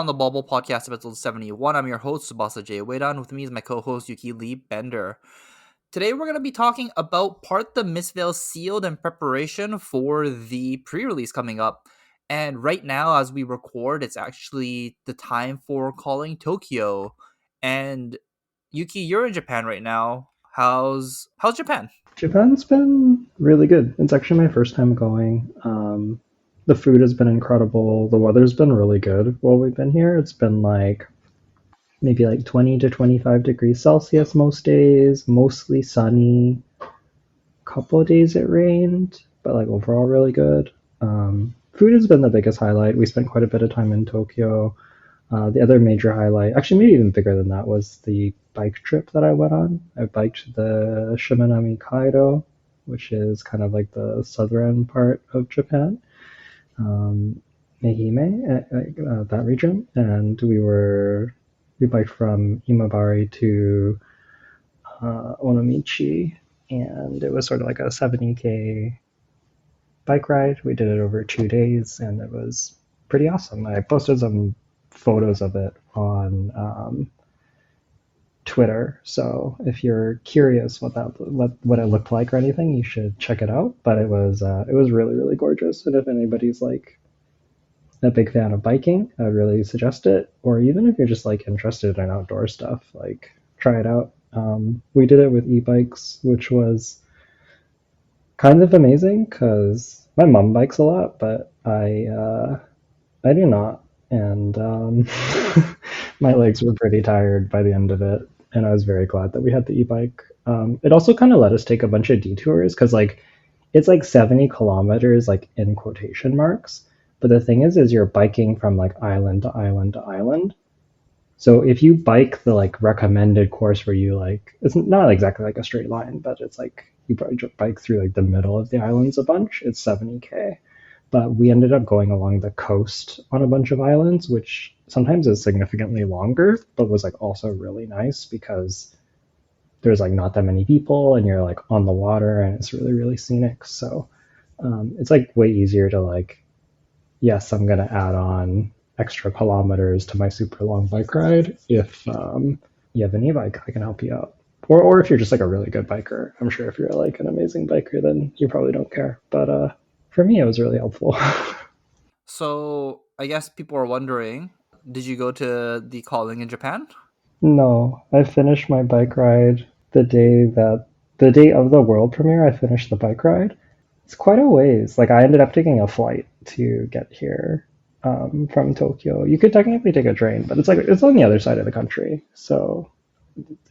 on the Bubble Podcast, episode 71. I'm your host, Subasa J. Wedan. With me is my co-host, Yuki Lee Bender. Today, we're going to be talking about part the Mistveil sealed in preparation for the pre-release coming up. And right now, as we record, it's actually the time for calling Tokyo. And Yuki, you're in Japan right now. How's Japan? Japan's been really good. It's actually my first time going. The food has been incredible. The weather's been really good while we've been here. It's been maybe 20 to 25 degrees Celsius most days, mostly sunny. A couple of days it rained, but overall really good. Food has been the biggest highlight. We spent quite a bit of time in Tokyo. The other major highlight, actually maybe even bigger than that, was the bike trip that I went on. I biked the Shimanami Kaido, which is kind of like the southern part of Japan, Ehime, that region, and we biked from Imabari to Onomichi, and it was sort of like a 70K bike ride. We did it over 2 days, and it was pretty awesome. I posted some photos of it on Twitter, so if you're curious what it looked like or anything, you should check it out. But it was really, really gorgeous, and if anybody's a big fan of biking, I would really suggest it. Or even if you're just interested in outdoor stuff, try it out. We did it with e-bikes, which was kind of amazing because my mom bikes a lot, but I do not, and my legs were pretty tired by the end of it, and I was very glad that we had the e-bike. It also kind of let us take a bunch of detours because it's 70 kilometers in quotation marks, but the thing is you're biking from island to island to island. So if you bike the recommended course where you it's not exactly a straight line, but it's you probably bike through the middle of the islands a bunch, it's 70K. But we ended up going along the coast on a bunch of islands, which sometimes is significantly longer, but was also really nice because there's not that many people and you're on the water and it's really, really scenic. So it's way easier to yes, I'm gonna add on extra kilometers to my super long bike ride. If you have an e-bike, I can help you out. Or if you're just a really good biker. I'm sure if you're an amazing biker, then you probably don't care. But for me, it was really helpful. So, I guess people are wondering, did you go to the calling in Japan? No, I finished my bike ride the day of the world premiere. I finished the bike ride. It's quite a ways. I ended up taking a flight to get here from Tokyo. You could technically take a train, but it's on the other side of the country, so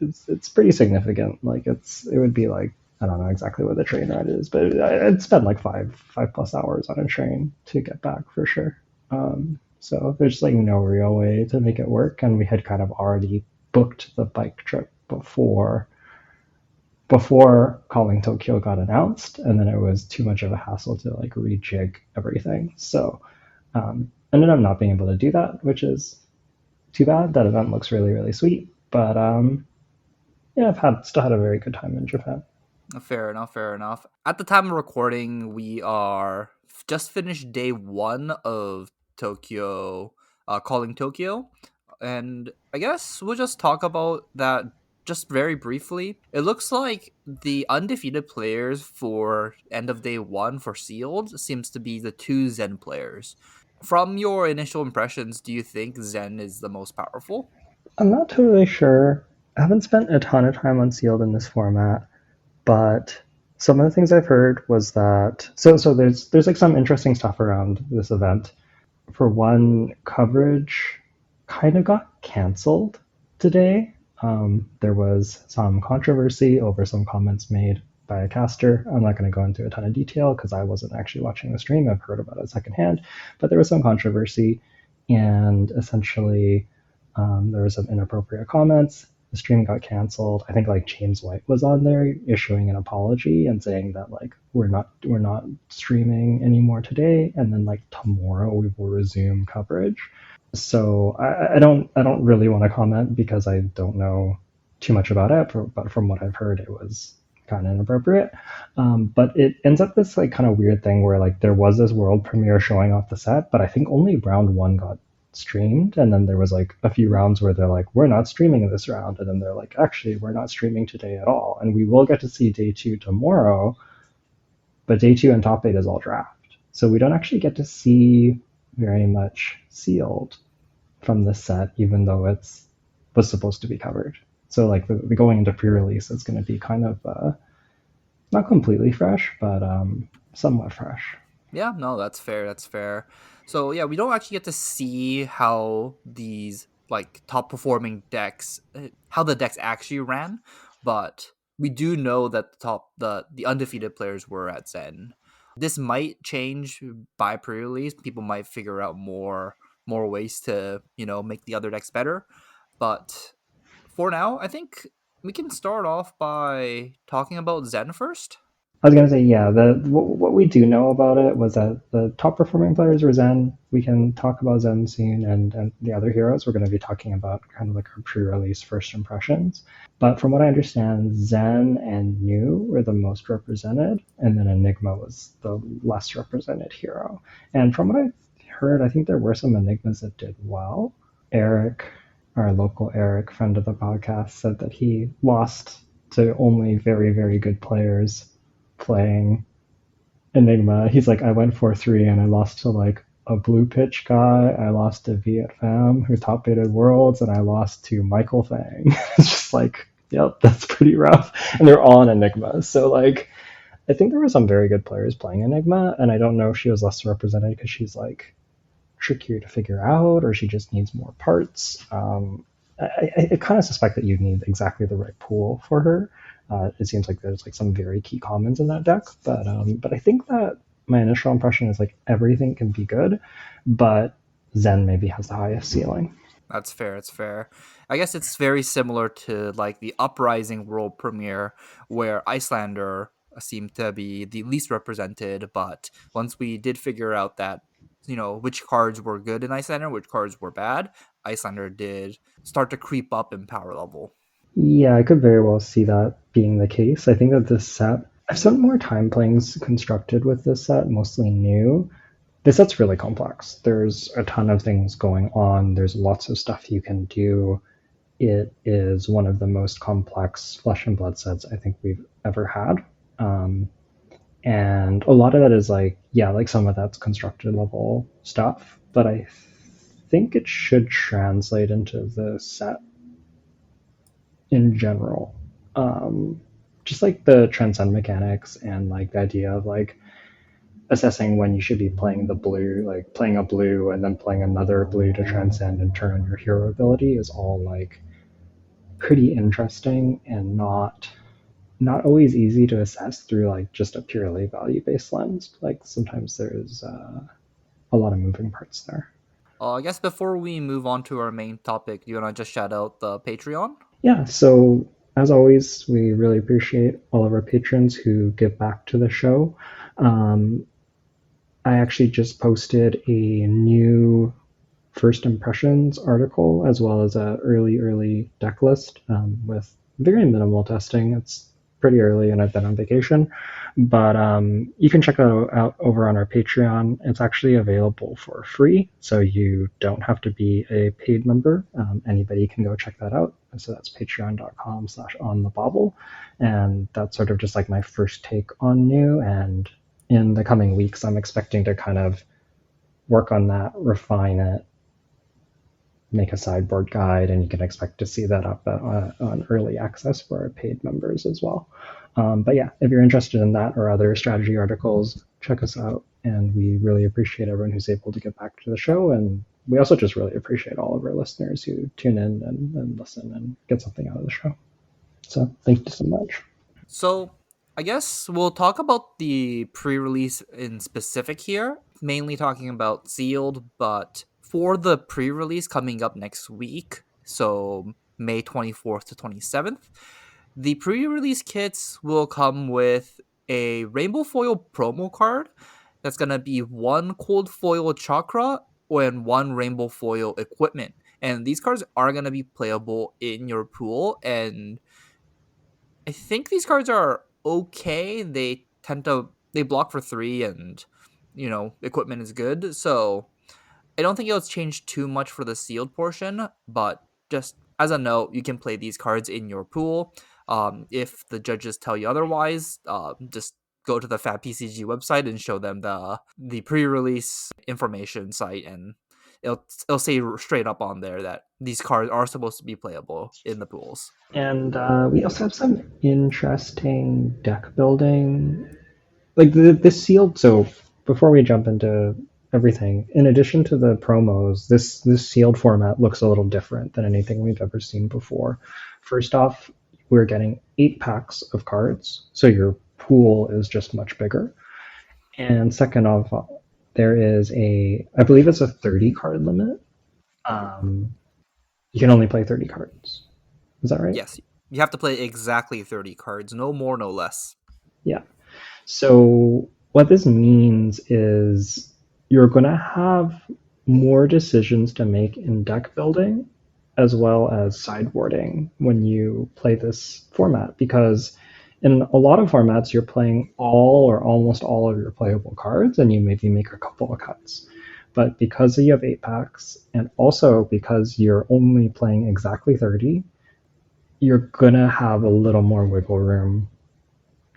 it's pretty significant. It would be I don't know exactly what the train ride is, but I'd spend 5+ hours on a train to get back for sure. So there's no real way to make it work, and we had kind of already booked the bike trip before Calling Tokyo got announced, and then it was too much of a hassle to rejig everything. So ended up not being able to do that, which is too bad. That event looks really, really sweet, but yeah, still had a very good time in Japan. Fair enough. At the time of recording, we are just finished day 1 of Tokyo, calling Tokyo, and I guess we'll just talk about that just very briefly. It looks like the undefeated players for end of day 1 for sealed seems to be the 2 Zen players. From your initial impressions, do you think Zen is the most powerful? I'm not totally sure. I haven't spent a ton of time on sealed in this format, but some of the things I've heard was that there's some interesting stuff around this event. For one, coverage kind of got canceled today. There was some controversy over some comments made by a caster. I'm not going to go into a ton of detail because I wasn't actually watching the stream. I've heard about it secondhand, but there was some controversy, and essentially there was some inappropriate comments. The stream got canceled. I think James White was on there issuing an apology and saying that we're not streaming anymore today, and then tomorrow we will resume coverage. So I don't really want to comment because I don't know too much about it, but from what I've heard, it was kind of inappropriate. But it ends up this kind of weird thing where there was this world premiere showing off the set, but I think only round 1 got streamed, and then there was like a few rounds where they're like, we're not streaming this round, and then they're like, actually, we're not streaming today at all, and we will get to see day two tomorrow, but day two and top eight is all draft, so we don't actually get to see very much sealed from the set, even though it's was supposed to be covered. So like the going into pre-release, it's going to be kind of not completely fresh, but somewhat fresh. Yeah, no, that's fair. That's fair. So yeah, we don't actually get to see how these like top performing decks, how the decks actually ran, but we do know that the undefeated players were at Zen. This might change by pre-release. People might figure out more ways to make the other decks better, but for now, I think we can start off by talking about Zen first. I was gonna say, yeah. What we do know about it was that the top performing players were Zen. We can talk about Zen soon, and the other heroes. We're going to be talking about kind of like our pre-release first impressions. But from what I understand, Zen and New were the most represented, and then Enigma was the less represented hero. And from what I've heard, I think there were some Enigmas that did well. Eric, our local Eric, friend of the podcast, said that he lost to only very, very good players playing Enigma. He's like, I went 4-3 and I lost to like a blue pitch guy. I lost to Viet Pham, who top baited Worlds, and I lost to Michael Fang. It's just like, yep, that's pretty rough. And they're all in Enigma. So like, I think there were some very good players playing Enigma, and I don't know if she was less represented because she's like trickier to figure out, or she just needs more parts. I kind of suspect that you need exactly the right pool for her. It seems like there's like some very key commons in that deck, but I think that my initial impression is like everything can be good, but Zen maybe has the highest ceiling. That's fair. It's fair. I guess it's very similar to like the Uprising World Premiere, where Icelander seemed to be the least represented. But once we did figure out that which cards were good in Icelander, which cards were bad, Icelander did start to creep up in power level. Yeah, I could very well see that being the case. I think that this set, I've spent more time playing constructed with this set, mostly new. This set's really complex. There's a ton of things going on. There's lots of stuff you can do. It is one of the most complex Flesh and Blood sets I think we've ever had. Um, and a lot of that is like, yeah, like some of that's constructed level stuff, but I think it should translate into the set in general. Um, just like the transcend mechanics and like the idea of like assessing when you should be playing the blue, like playing a blue and then playing another blue to transcend and turn on your hero ability is all like pretty interesting and not always easy to assess through like just a purely value based lens. Like sometimes there's a lot of moving parts there. I guess before we move on to our main topic, do you want to just shout out the Patreon? Yeah, so as always, we really appreciate all of our patrons who give back to the show. Um, I actually just posted a new first impressions article as well as a early deck list with very minimal testing. It's pretty early and I've been on vacation, but you can check that out over on our Patreon. It's actually available for free, so you don't have to be a paid member. Anybody can go check that out. So that's patreon.com/onthebobble, and that's sort of just like my first take on new. And in the coming weeks, I'm expecting to kind of work on that, refine it, make a sideboard guide, and you can expect to see that up on early access for our paid members as well. But yeah, if you're interested in that or other strategy articles, check us out. And we really appreciate everyone who's able to get back to the show. And we also just really appreciate all of our listeners who tune in and listen and get something out of the show. So thank you so much. So, I guess we'll talk about the pre-release in specific here, mainly talking about sealed, but for the pre-release coming up next week, so May 24th to 27th, the pre-release kits will come with a rainbow foil promo card that's going to be one cold foil chakra and one rainbow foil equipment. And these cards are going to be playable in your pool, and I think these cards are okay. They block for 3, and equipment is good. So I don't think it'll change too much for the sealed portion, but just as a note, you can play these cards in your pool. If the judges tell you otherwise, just go to the FatPCG website and show them the pre-release information site, and it'll say straight up on there that these cards are supposed to be playable in the pools. And we also have some interesting deck building, like this sealed. So before we jump into everything, in addition to the promos, this sealed format looks a little different than anything we've ever seen before. First off, we're getting 8 packs of cards, so your pool is just much bigger. And second off, there is I believe it's a 30 card limit. Um, you can only play 30 cards. Is that right? Yes, you have to play exactly 30 cards, no more, no less. Yeah. So what this means is you're going to have more decisions to make in deck building as well as sideboarding when you play this format, because in a lot of formats you're playing all or almost all of your playable cards and you maybe make a couple of cuts. But because you have 8 packs and also because you're only playing exactly 30, you're going to have a little more wiggle room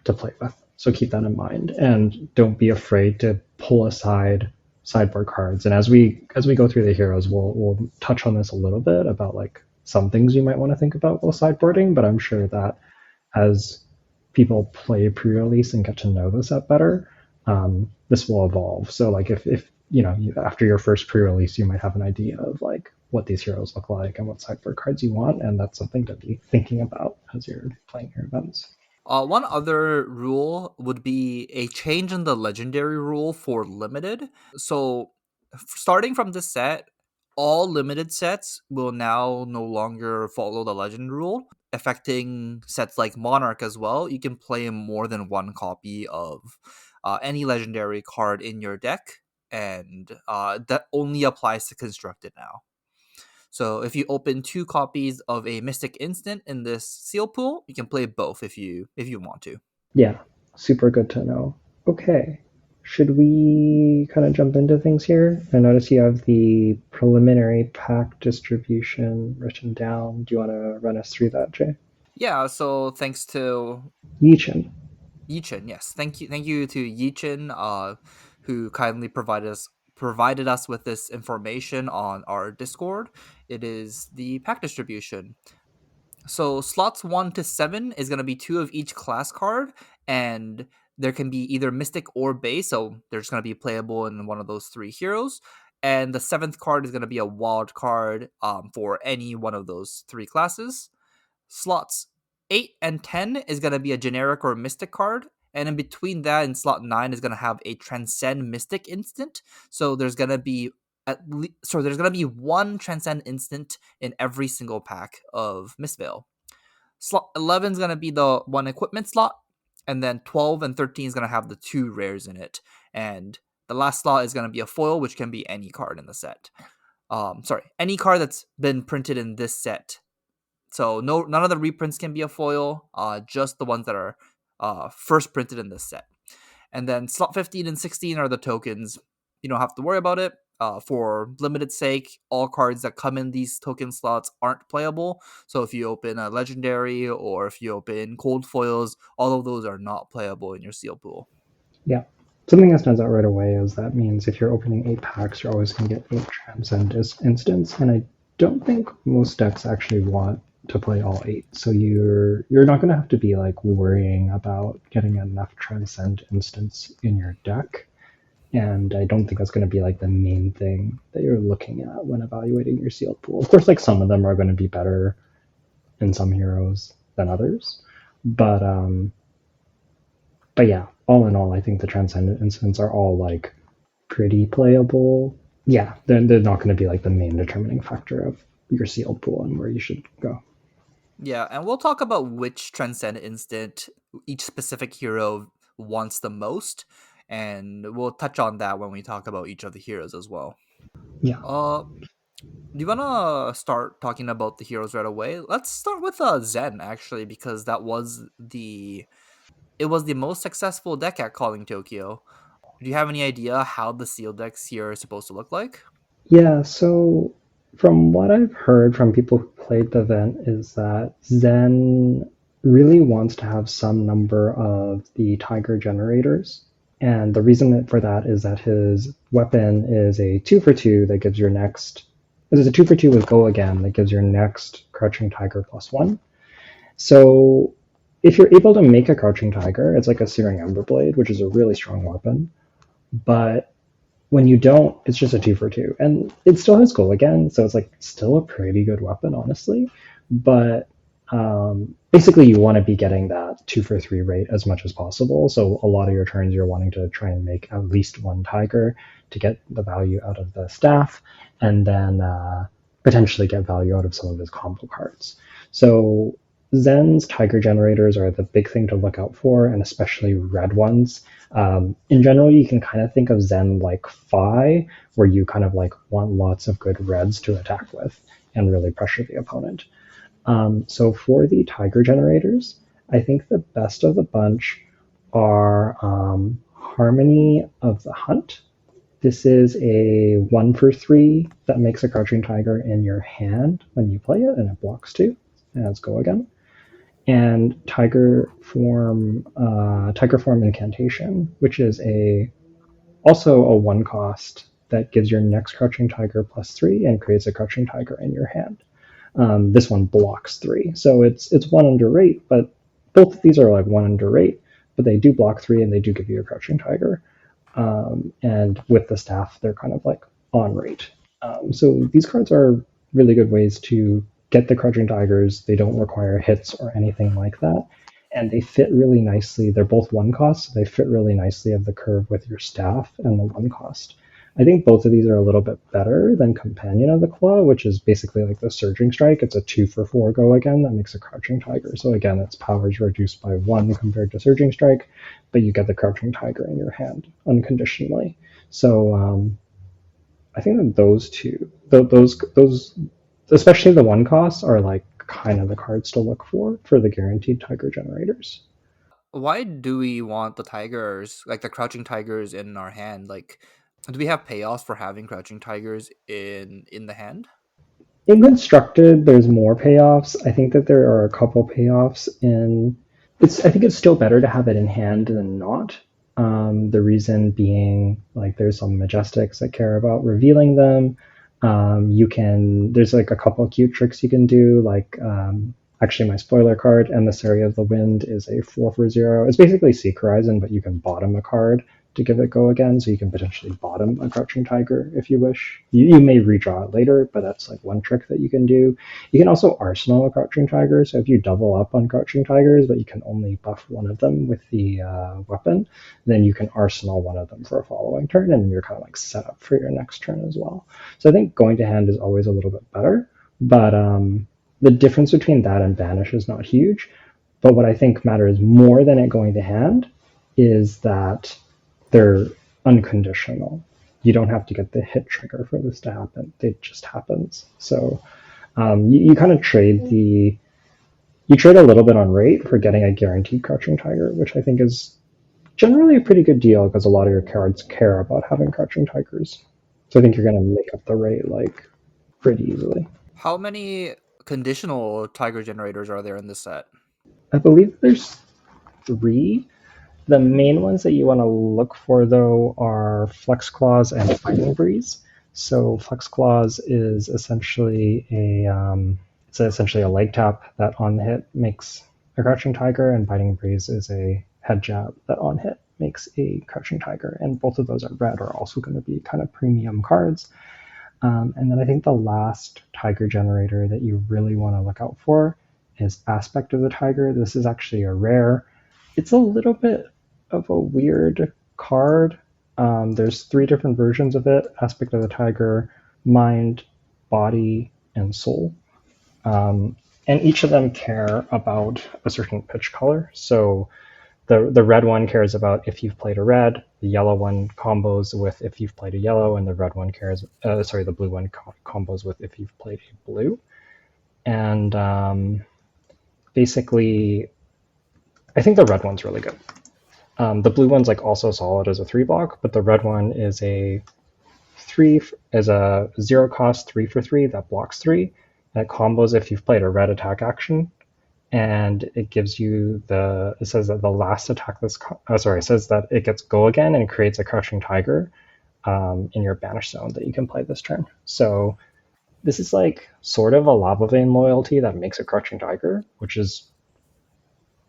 to play with. So keep that in mind, and don't be afraid to pull aside sideboard cards. And as we go through the heroes, we'll touch on this a little bit about like some things you might want to think about while sideboarding. But I'm sure that as people play pre-release and get to know the set better, this will evolve. So like if you know after your first pre-release, you might have an idea of like what these heroes look like and what sideboard cards you want, and that's something to be thinking about as you're playing your events. One other rule would be a change in the legendary rule for limited. So, starting from this set, all limited sets will now no longer follow the legend rule, affecting sets like Monarch as well. You can play more than one copy of any legendary card in your deck, and that only applies to constructed now. So if you open 2 copies of a Mystic Instant in this seal pool, you can play both if you want to. Yeah, super good to know. Okay, should we kind of jump into things here? I notice you have the preliminary pack distribution written down. Do you want to run us through that, Jay? Yeah, so thanks to Yichin. Yichen, yes. Thank you to Yichen, who kindly provided us with this information on our Discord. It is the pack distribution. So slots 1 to 7 is going to be 2 of each class card, and there can be either Mystic or Base, so they're just going to be playable in one of those 3 heroes. And the 7th card is going to be a wild card for any one of those 3 classes. Slots 8 and 10 is going to be a generic or mystic card. And in between that, in slot 9 is going to have a transcend mystic instant. So there's going to be there's going to be one transcend instant in every single pack of Mistveil. Slot 11 is going to be the one equipment slot, and then 12 and 13 is going to have the 2 rares in it. And the last slot is going to be a foil, which can be any card in the set. Any card that's been printed in this set. So none of the reprints can be a foil. Just the ones that are first printed in this set. And then slot 15 and 16 are the tokens. You don't have to worry about it. For limited sake, all cards that come in these token slots aren't playable. So if you open a legendary or if you open cold foils, all of those are not playable in your seal pool. Yeah. Something that stands out right away is that means if you're opening 8 packs, you're always going to get 8 transcend instants, and I don't think most decks actually want to play all 8. So you're not going to have to be like worrying about getting enough transcend instants in your deck. And I don't think that's going to be like the main thing that you're looking at when evaluating your sealed pool. Of course, like some of them are going to be better in some heroes than others, but but yeah, all in all, I think the transcendent instants are all like pretty playable. Yeah, they're not going to be like the main determining factor of your sealed pool and where you should go. Yeah, and we'll talk about which transcend instant each specific hero wants the most, and we'll touch on that when we talk about each of the heroes as well. Yeah, Uh, do you wanna start talking about the heroes right away? Let's start with Zen actually, because it was the most successful deck at Calling Tokyo. Do you have any idea how the seal decks here are supposed to look like? Yeah, so from what I've heard from people who played the event is that Zen really wants to have some number of the Tiger generators. And the reason for that is that his weapon is a 2 for 2 that gives your next. There's a 2 for 2 with Go Again that gives your next Crouching Tiger +1. So if you're able to make a Crouching Tiger, it's like a Searing Ember Blade, which is a really strong weapon. But when you don't, it's just a 2 for 2, and it still has Goal Again, so it's like still a pretty good weapon, honestly. But basically, you want to be getting that 2 for 3 rate as much as possible. So a lot of your turns, you're wanting to try and make at least one tiger to get the value out of the staff, and then potentially get value out of some of his combo cards. So Zen's tiger generators are the big thing to look out for, and especially red ones. In general, you can kind of think of Zen like Fi, where you kind of like want lots of good reds to attack with and really pressure the opponent. So for the tiger generators, I think the best of the bunch are Harmony of the Hunt. This is a 1 for 3 that makes a crouching tiger in your hand when you play it, and it blocks 2. And let's go again. And Tiger Form Incantation, which is a also a 1 cost that gives your next Crouching Tiger +3 and creates a Crouching Tiger in your hand. This one blocks 3, so it's 1 under rate, but both of these are like 1 under rate, but they do block 3 and they do give you a Crouching Tiger. And with the staff, they're kind of like on rate. So these cards are really good ways to get the Crouching Tigers. They don't require hits or anything like that. And they fit really nicely. They're both 1 cost, so they fit really nicely of the curve with your staff and the 1 cost. I think both of these are a little bit better than Companion of the Claw, which is basically like the Surging Strike. It's a 2 for 4 Go Again that makes a Crouching Tiger. So again, its power is reduced by 1 compared to Surging Strike, but you get the Crouching Tiger in your hand unconditionally. So I think that those two, those, especially the 1 costs, are like kind of the cards to look for the guaranteed Tiger generators. Why do we want the tigers, like the crouching tigers, in our hand? Like, do we have payoffs for having crouching tigers in the hand? In constructed, there's more payoffs. I think that there are a couple payoffs in. I think it's still better to have it in hand than not. The reason being, like, there's some majestics that care about revealing them. There's like a couple cute tricks you can do, like actually my spoiler card, Emissary of the Wind, is a 4 for 0. It's basically Seek Horizon, but you can bottom a card to give it Go Again, so you can potentially bottom a Crouching Tiger if you wish. You may redraw it later, but that's like one trick that you can do. You can also Arsenal a Crouching Tiger, so if you double up on Crouching Tigers, but you can only buff one of them with the weapon, then you can Arsenal one of them for a following turn, and you're kind of like set up for your next turn as well. So I think going to hand is always a little bit better, but the difference between that and Banish is not huge. But what I think matters more than it going to hand is that they're unconditional. You don't have to get the hit trigger for this to happen. It just happens. So you kind of you trade a little bit on rate for getting a guaranteed Crouching Tiger, which I think is generally a pretty good deal because a lot of your cards care about having Crouching Tigers. So I think you're going to make up the rate like pretty easily. How many conditional tiger generators are there in this set? I believe there's 3. The main ones that you want to look for, though, are Flex Claws and Fighting Breeze. So Flex Claws is essentially a leg tap that on hit makes a Crouching Tiger, and Fighting Breeze is a head jab that on hit makes a Crouching Tiger. And both of those at red are also going to be kind of premium cards. And then I think the last Tiger generator that you really want to look out for is Aspect of the Tiger. This is actually a rare. It's a little bit of a weird card. There's 3 different versions of it: Aspect of the Tiger, Mind, Body, and Soul. And each of them care about a certain pitch color. So the red one cares about if you've played a red, the yellow one combos with if you've played a yellow, and the red one the blue one combos with if you've played a blue. And basically, I think the red one's really good. The blue one's like also solid as a 3 block, but the red one is a 3 is a 0 cost 3 for 3 that blocks 3. And it combos if you've played a red attack action. And it gives you it says that the last attack it says that it gets go again and creates a Crouching Tiger in your banish zone that you can play this turn. So this is like sort of a Lava Vein loyalty that makes a Crouching Tiger, which is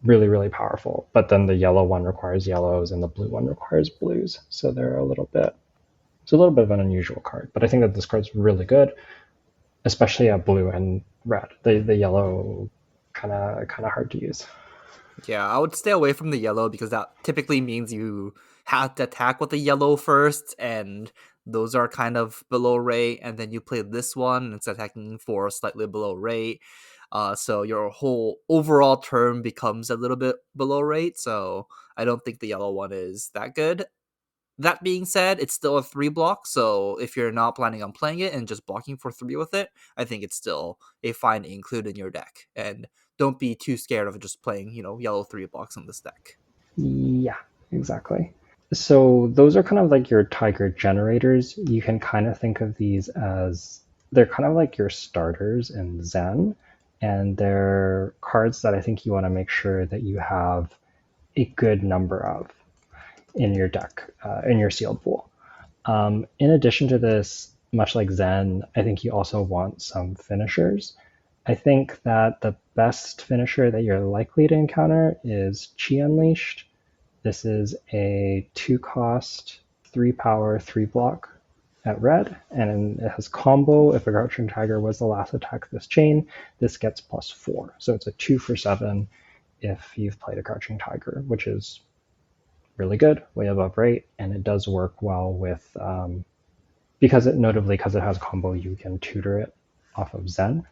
really, really powerful. But then the yellow one requires yellows and the blue one requires blues. So it's a little bit of an unusual card. But I think that this card's really good, especially at blue and red. The yellow kind of hard to use. Yeah, I would stay away from the yellow because that typically means you have to attack with the yellow first, and those are kind of below rate, and then you play this one, and it's attacking for slightly below rate. So your whole overall turn becomes a little bit below rate, so I don't think the yellow one is that good. That being said, it's still a 3 block, so if you're not planning on playing it and just blocking for 3 with it, I think it's still a fine include in your deck. And don't be too scared of just playing, yellow 3 blocks in this deck. Yeah, exactly. So those are kind of like your Tiger generators. You can kind of think of these as they're kind of like your starters in Zen, and they're cards that I think you want to make sure that you have a good number of in your deck, in your sealed pool. In addition to this, much like Zen, I think you also want some finishers. I think that the best finisher that you're likely to encounter is Chi Unleashed. This is a 2 cost, 3 power, 3 block at red, and it has combo. If a Crouching Tiger was the last attack this chain, this gets +4. So it's a 2 for 7 if you've played a Crouching Tiger, which is really good, way above rate, and it does work well with, because it has combo, you can tutor it off of Zen.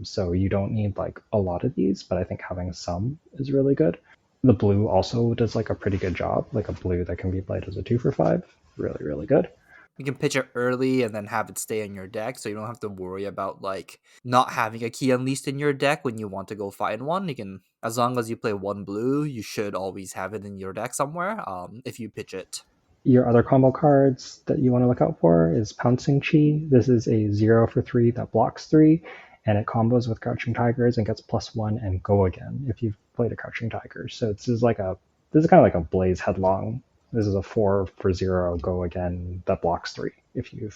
So you don't need like a lot of these, but I think having some is really good. The blue also does like a pretty good job, like a blue that can be played as a 2 for 5. Really, really good. You can pitch it early and then have it stay in your deck, so you don't have to worry about like not having a key unleashed in your deck when you want to go find one. You can, as long as you play one blue, you should always have it in your deck somewhere. If you pitch it. Your other combo cards that you want to look out for is Pouncing Chi. This is a 0 for 3 that blocks 3, and it combos with Crouching Tigers and gets +1 and go again if you've played a Crouching Tiger. So this is kind of like a Blaze Headlong. This is a 4 for 0 go again that blocks 3 if you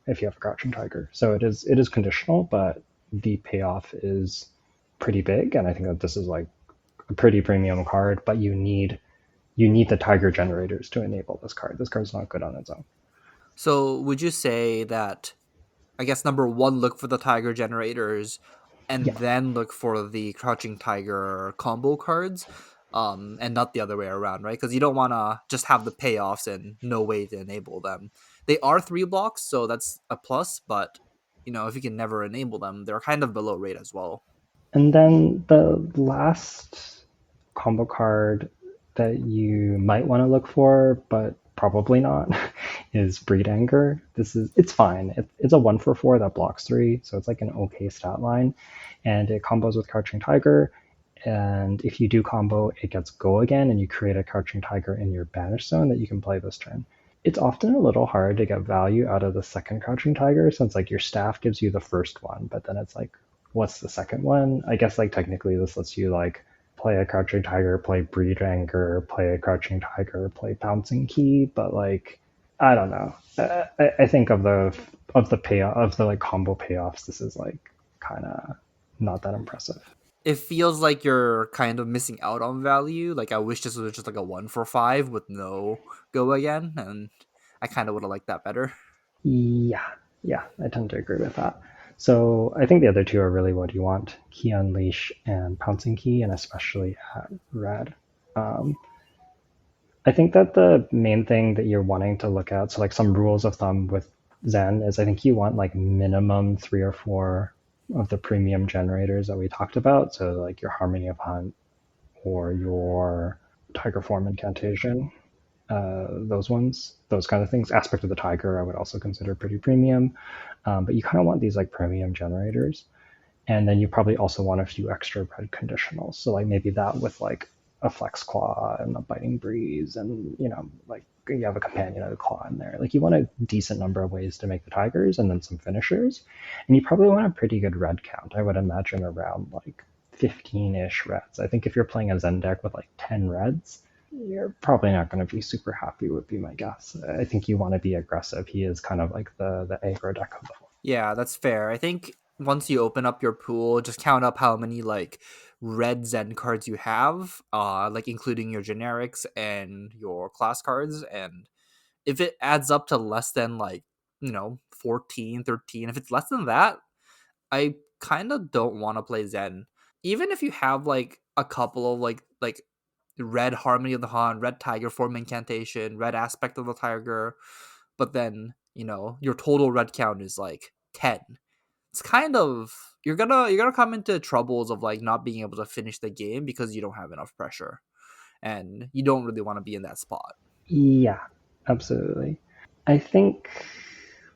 have a Crouching Tiger. So it is conditional, but the payoff is pretty big, and I think that this is like a pretty premium card, but you need the Tiger generators to enable this card. This card's not good on its own. So would you say that, I guess, number one, look for the Tiger generators, and Yeah. then look for the Crouching Tiger combo cards, and not the other way around, right? Because you don't want to just have the payoffs and no way to enable them. They are 3 blocks, so that's a plus, but if you can never enable them, they're kind of below rate as well. And then the last combo card that you might want to look for, but probably not, is Breed Anger. It's fine. It's a 1 for 4 that blocks 3, so it's like an okay stat line, and it combos with Crouching Tiger. And if you do combo, it gets go again, and you create a Crouching Tiger in your banish zone that you can play this turn. It's often a little hard to get value out of the second Crouching Tiger, since like your staff gives you the first one, but then it's like, what's the second one? I guess like technically this lets you like play a Crouching Tiger, play Breed Anger, play a Crouching Tiger, play Pouncing Key, but like I don't know. I think of the payoff of the like combo payoffs, this is like kind of not that impressive. It feels like you're kind of missing out on value. Like, I wish this was just like a 1 for 5 with no go again, and I kind of would have liked that better. Yeah, yeah, I tend to agree with that. So I think the other two are really what you want: Key Unleash and Pouncing Key, and especially at red. Um, I think that the main thing that you're wanting to look at, so like some rules of thumb with Zen, is I think you want like minimum 3 or 4 of the premium generators that we talked about. So like your Harmony of Hunt or your Tiger Form Incantation, those ones, those kind of things. Aspect of the Tiger, I would also consider pretty premium. But you kind of want these like premium generators. And then you probably also want a few extra red conditionals. So like maybe that with like a Flex Claw and a Biting Breeze, and like you have a companion of the Claw in there. Like you want a decent number of ways to make the Tigers, and then some finishers, and you probably want a pretty good red count. I would imagine around like 15-ish reds. I think if you're playing a Zen deck with like 10 reds, you're probably not going to be super happy, would be my guess. I think you want to be aggressive. He is kind of like the aggro deck of the whole. Yeah, that's fair. I think once you open up your pool, just count up how many like red Zen cards you have, like including your generics and your class cards, and if it adds up to less than like 14, 13, if it's less than that, I kind of don't want to play Zen. Even if you have like a couple of like red Harmony of the Han, red Tiger form incantation, red Aspect of the Tiger, but then your total red count is like 10. It's kind of you're gonna come into troubles of like not being able to finish the game because you don't have enough pressure, and you don't really want to be in that spot. Yeah, absolutely. I think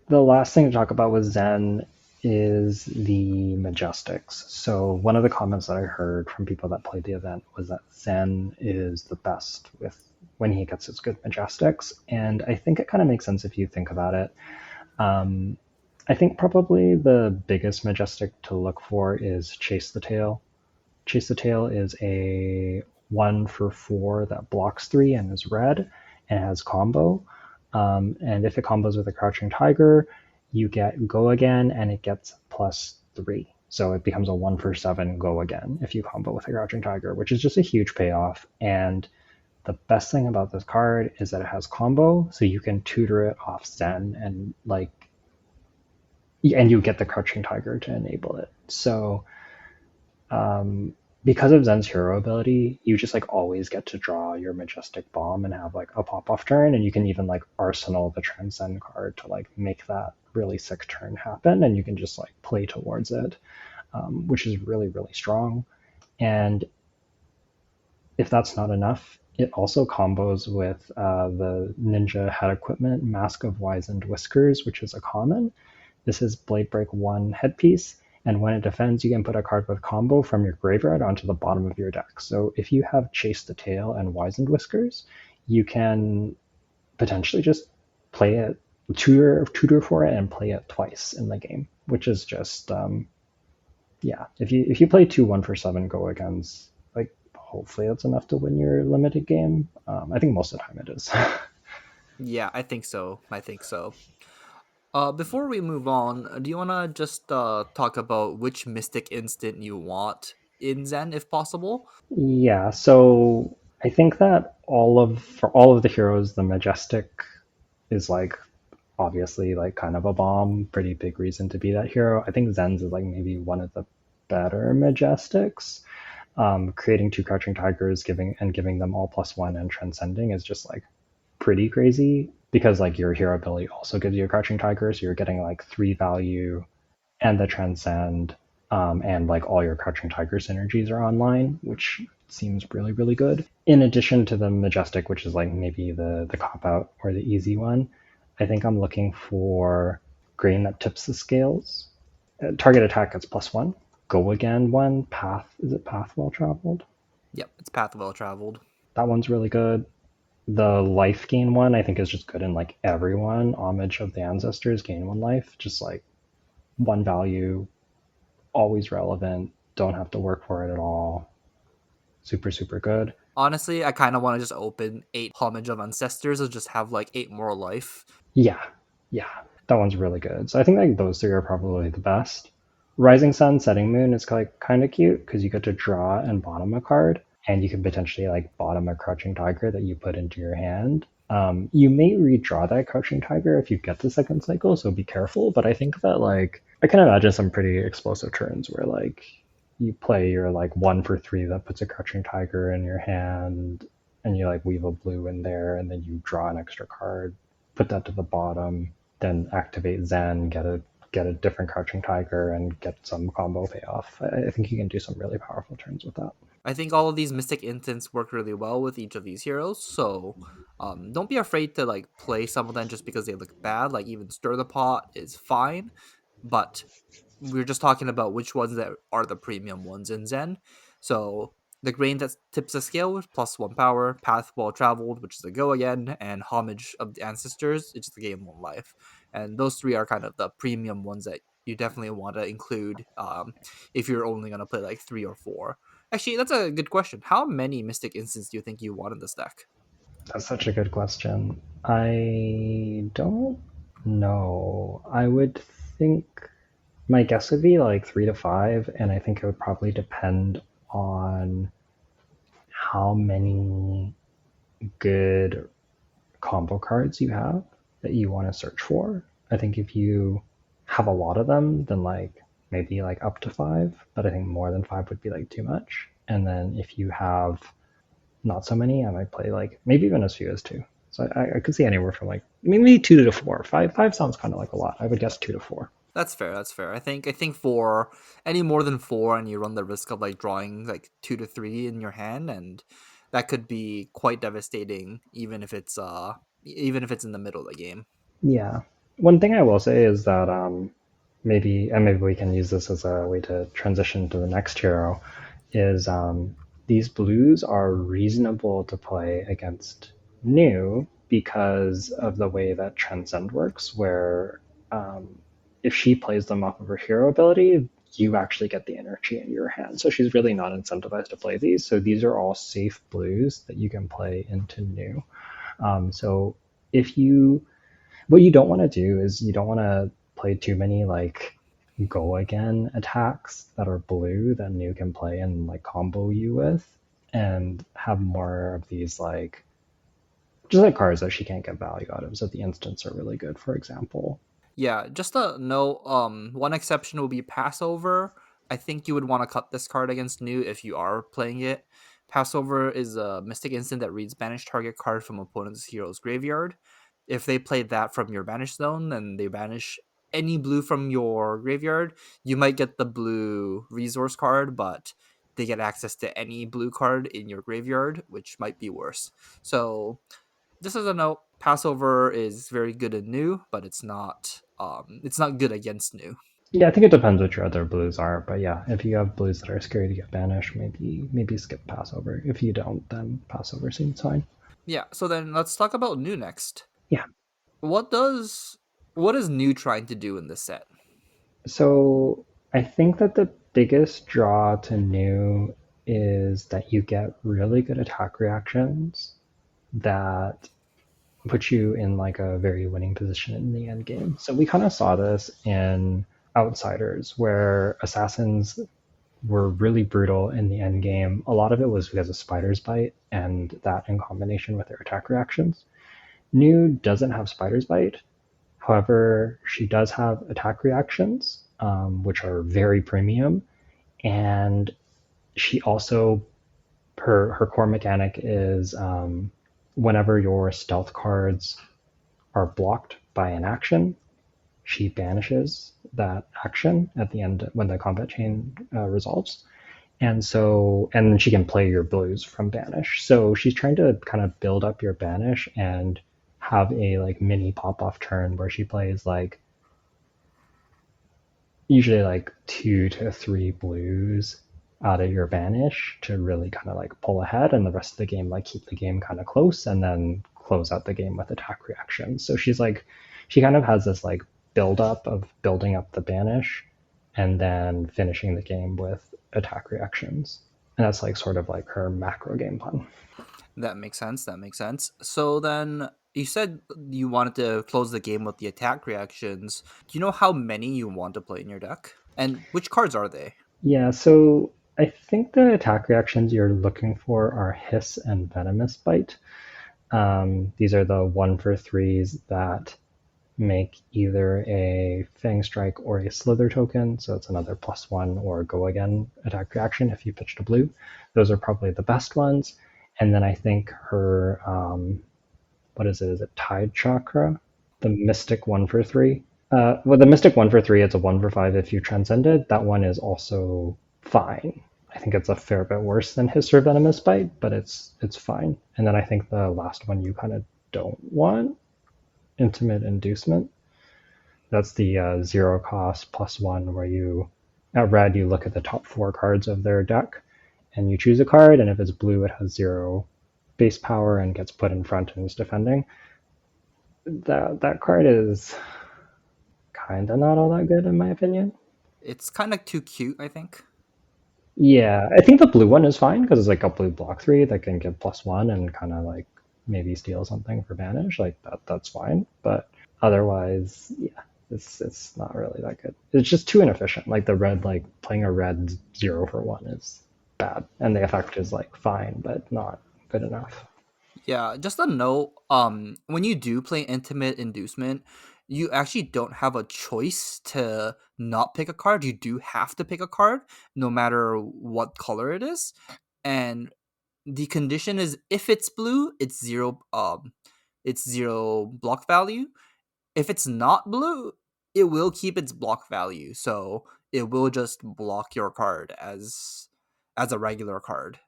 the last thing to talk about with Zen is the Majestics. So one of the comments that I heard from people that played the event was that Zen is the best with when he gets his good Majestics, and I think it kind of makes sense if you think about it. Um, I think probably the biggest Majestic to look for is Chase the Tail. Chase the Tail is a 1 for 4 that blocks 3 and is red and has combo. And if it combos with a Crouching Tiger, you get Go Again and it gets +3. So it becomes a 1 for 7 Go Again if you combo with a Crouching Tiger, which is just a huge payoff. And the best thing about this card is that it has combo, so you can tutor it off Zen and you get the Crouching Tiger to enable it. So um, because of Zen's hero ability, you just like always get to draw your Majestic Bomb and have like a pop off turn, and you can even like arsenal the Transcend card to like make that really sick turn happen, and you can just like play towards it, which is really really strong. And if that's not enough, it also combos with the Ninja Head Equipment Mask of Wizened Whiskers, which is a common. This is Blade Break 1 headpiece, and when it defends, you can put a card with combo from your graveyard onto the bottom of your deck. So if you have Chase the Tail and Wizened Whiskers, you can potentially just play it, tutor for it, and play it twice in the game, which is just yeah. If you play 2 1 for 7 go against, like hopefully that's enough to win your limited game. I think most of the time it is. Yeah, I think so. I think so. Before we move on, do you want to just talk about which Mystic Instant you want in Zen, if possible? Yeah, so I think that for all of the heroes, the Majestic is like obviously like kind of a bomb, pretty big reason to be that hero. I think Zen's is like maybe one of the better Majestics. Creating 2 Crouching Tigers, giving them all +1 and transcending is just like pretty crazy because like your hero ability also gives you a Crouching Tiger, so you're getting like 3 value and the transcend, and like all your Crouching Tiger synergies are online, which seems really really good. In addition to the Majestic, which is like maybe the cop out or the easy one, I think I'm looking for Grain that tips the scales. Target attack gets +1. Go again one. Path, is it Path Well Traveled? Yep, it's Path Well Traveled. That one's really good. The life gain one I think is just good in like everyone. Homage of the Ancestors, gain 1 life. Just like 1 value, always relevant, don't have to work for it at all. Super, super good. Honestly, I kind of want to just open 8 Homage of Ancestors and just have like 8 more life. Yeah, yeah, that one's really good. So I think like those 3 are probably the best. Rising Sun, Setting Moon is like kind of cute because you get to draw and bottom a card, and you can potentially like bottom a Crouching Tiger that you put into your hand. You may redraw that Crouching Tiger if you get the second cycle, so be careful. But I think that like I can imagine some pretty explosive turns where like you play your like 1 for 3 that puts a Crouching Tiger in your hand, and you like weave a blue in there, and then you draw an extra card, put that to the bottom, then activate Zen, get a different Crouching Tiger, and get some combo payoff. I think you can do some really powerful turns with that. I think all of these Mystic Instants work really well with each of these heroes, so don't be afraid to like play some of them just because they look bad. Like even Stir the Pot is fine, but we're just talking about which ones that are the premium ones in Zen. So The grain that tips the scale with +1 power, path well traveled, which is a go again, and homage of the ancestors, it's the game one life. And those three are kind of the premium ones that you definitely want to include if you're only going to play like three or four. Actually, that's a good question. How many Mystic Instants do you think you want in this deck? That's such a good question. I don't know. I would think my guess would be like 3 to 5, and I think it would probably depend on how many good combo cards you have that you want to search for. I think if you have a lot of them, then like maybe like up to 5, but I think more than 5 would be like too much. And then if you have not so many, I might play like maybe even as few as 2. So I could see anywhere from like maybe 2 to 4. Five sounds kind of like a lot. I would guess 2 to 4. That's fair. That's fair. I think for any more than four, and you run the risk of like drawing like two to three in your hand, and that could be quite devastating, even if it's in the middle of the game. Yeah. One thing I will say is that maybe we can use this as a way to transition to the next hero, is these blues are reasonable to play against new because of the way that Transcend works, where if she plays them off of her hero ability, you actually get the energy in your hand. So she's really not incentivized to play these. So these are all safe blues that you can play into new. So if you what you don't want to do is you don't want to play too many like go again attacks that are blue that new can play and like combo you with, and have more of these like just like cards that she can't get value out of. So the instants are really good, for example. Yeah, just a note. One exception will be Passover. I think you would want to cut this card against new if you are playing it. Passover is a Mystic Instant that reads banish target card from opponent's hero's graveyard. If they play that from your banish zone and they banish any blue from your graveyard, you might get the blue resource card, but they get access to any blue card in your graveyard, which might be worse. So just as a note, Passover is very good in new, but it's not good against new. Yeah, I think it depends what your other blues are, but yeah, if you have blues that are scary to get banished, maybe skip Passover. If you don't, then Passover seems fine. Yeah, so then let's talk about new next. Yeah. What does what is new trying to do in this set? So I think that the biggest draw to new is that you get really good attack reactions that put you in like a very winning position in the end game. So we kind of saw this in Outsiders, where assassins were really brutal in the end game. A lot of it was because of Spider's Bite, and that in combination with their attack reactions. New doesn't have Spider's Bite. However, she does have attack reactions, which are very premium, and she also her core mechanic is whenever your stealth cards are blocked by an action, she banishes that action at the end when the combat chain resolves. And she can play your blues from banish. So she's trying to kind of build up your banish and have a like mini pop off turn where she plays like usually like 2 to 3 blues out of your banish to really kind of like pull ahead, and the rest of the game like keep the game kind of close and then close out the game with attack reactions. So she kind of has this like build up of building up the banish and then finishing the game with attack reactions. And that's like sort of like her macro game plan. That makes sense. That makes sense. So then you said you wanted to close the game with the attack reactions. Do you know how many you want to play in your deck? And which cards are they? Yeah, so I think the attack reactions you're looking for are Hiss and Venomous Bite. These are the 1 for 3s that make either a Fang Strike or a Slither token, so it's another +1 or go again attack reaction if you pitched a blue. Those are probably the best ones. And then I think her, what is it? Is it Tide Chakra? The Mystic 1 for 3. Well, the Mystic 1 for 3, it's a 1 for 5 if you transcended. That one is also fine. I think it's a fair bit worse than Hiss or Venomous Bite, but it's fine. And then I think the last one you kind of don't want, Intimate Inducement. That's the 0 cost +1 where you, at red, you look at the top 4 cards of their deck, and you choose a card, and if it's blue, it has 0 base power and gets put in front and is defending. That card is kind of not all that good in my opinion. It's kind of too cute, I think. Yeah, I think the blue one is fine because it's like a blue block 3 that can get +1 and kind of like maybe steal something for banish. Like that's fine. But otherwise, yeah, it's not really that good. It's just too inefficient. Like the red, like playing a red 0 for 1 is bad, and the effect is like fine, but not good enough. Yeah, just a note. When you do play Intimate Inducement, you actually don't have a choice to not pick a card. You do have to pick a card, no matter what color it is. And the condition is if it's blue, it's 0 block value. If it's not blue, it will keep its block value. So it will just block your card as a regular card.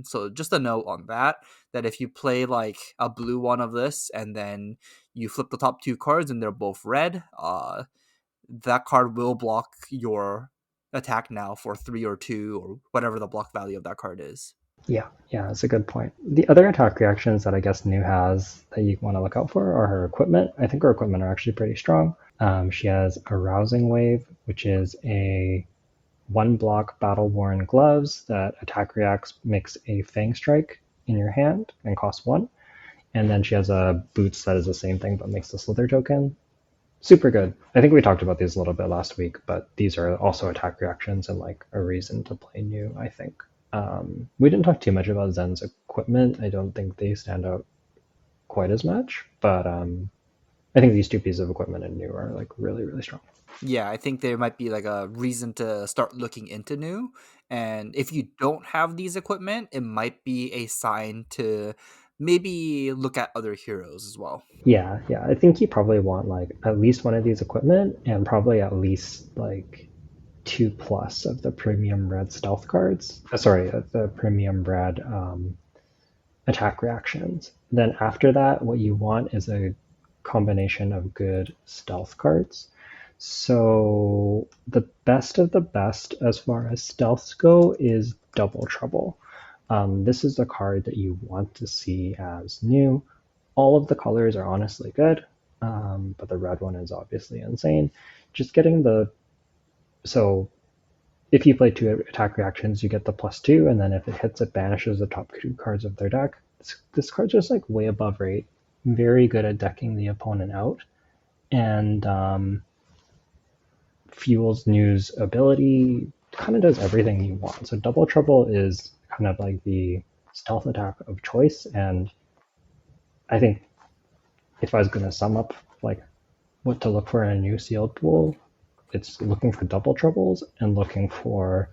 So just a note on that, that if you play like a blue one of this and then you flip the top two cards and they're both red, that card will block your attack now for 3 or 2 or whatever the block value of that card is. Yeah, yeah, that's a good point. The other attack reactions that I guess New has that you want to look out for are her equipment. I think her equipment are actually pretty strong. She has a Rousing Wave, which is a 1 block battle worn gloves that attack reacts makes a Fang Strike in your hand and costs 1. And then she has a Boots that is the same thing but makes the Slither token. Super good. I think we talked about these a little bit last week, but these are also attack reactions and like a reason to play New, I think. We didn't talk too much about Zen's equipment. I don't think they stand out quite as much, but I think these two pieces of equipment in New are like really, really strong. Yeah, I think there might be like a reason to start looking into new. And if you don't have these equipment, it might be a sign to maybe look at other heroes as well. Yeah, yeah. I think you probably want like at least one of these equipment and probably at least like 2+ of the premium red stealth cards. Sorry, the premium red attack reactions. Then after that, what you want is a combination of good stealth cards. So the best of the best as far as stealths go is Double Trouble. This is the card that you want to see as new. All of the colors are honestly good, but the red one is obviously insane. Just getting the so if you play 2 attack reactions, you get the +2, and then if it hits, it banishes the top 2 cards of their deck. This card's just like way above rate, very good at decking the opponent out, and fuels New's ability. Kind of does everything you want. So Double Trouble is kind of like the stealth attack of choice, and I think if I was going to sum up like what to look for in a new sealed pool, it's looking for Double Troubles and looking for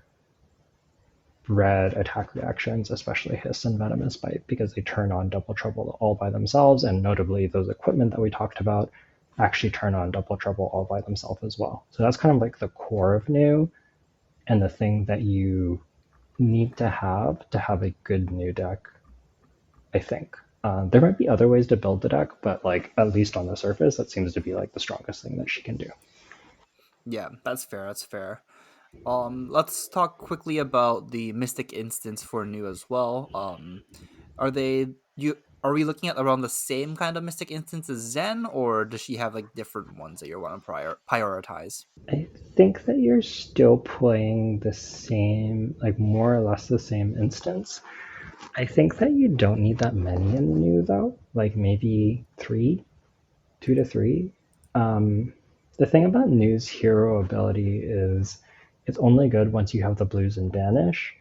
red attack reactions, especially Hiss and Venomous Bite, because they turn on Double Trouble all by themselves, and notably those equipment that we talked about actually turn on Double Trouble all by themselves as well. So that's kind of like the core of New, and the thing that you need to have a good New deck, I think. There might be other ways to build the deck, but like at least on the surface, that seems to be like the strongest thing that she can do. Yeah, that's fair. That's fair. Let's talk quickly about the Mystic instance for new as well. Are they you? Are we looking at around the same kind of Mystic instance as Zen, or does she have like different ones that you want to prioritize? I think that you're still playing the same, like more or less the same instance. I think that you don't need that many in the new though, like maybe 3, 2 to 3. The thing about New's hero ability is it's only good once you have the blues in Banish,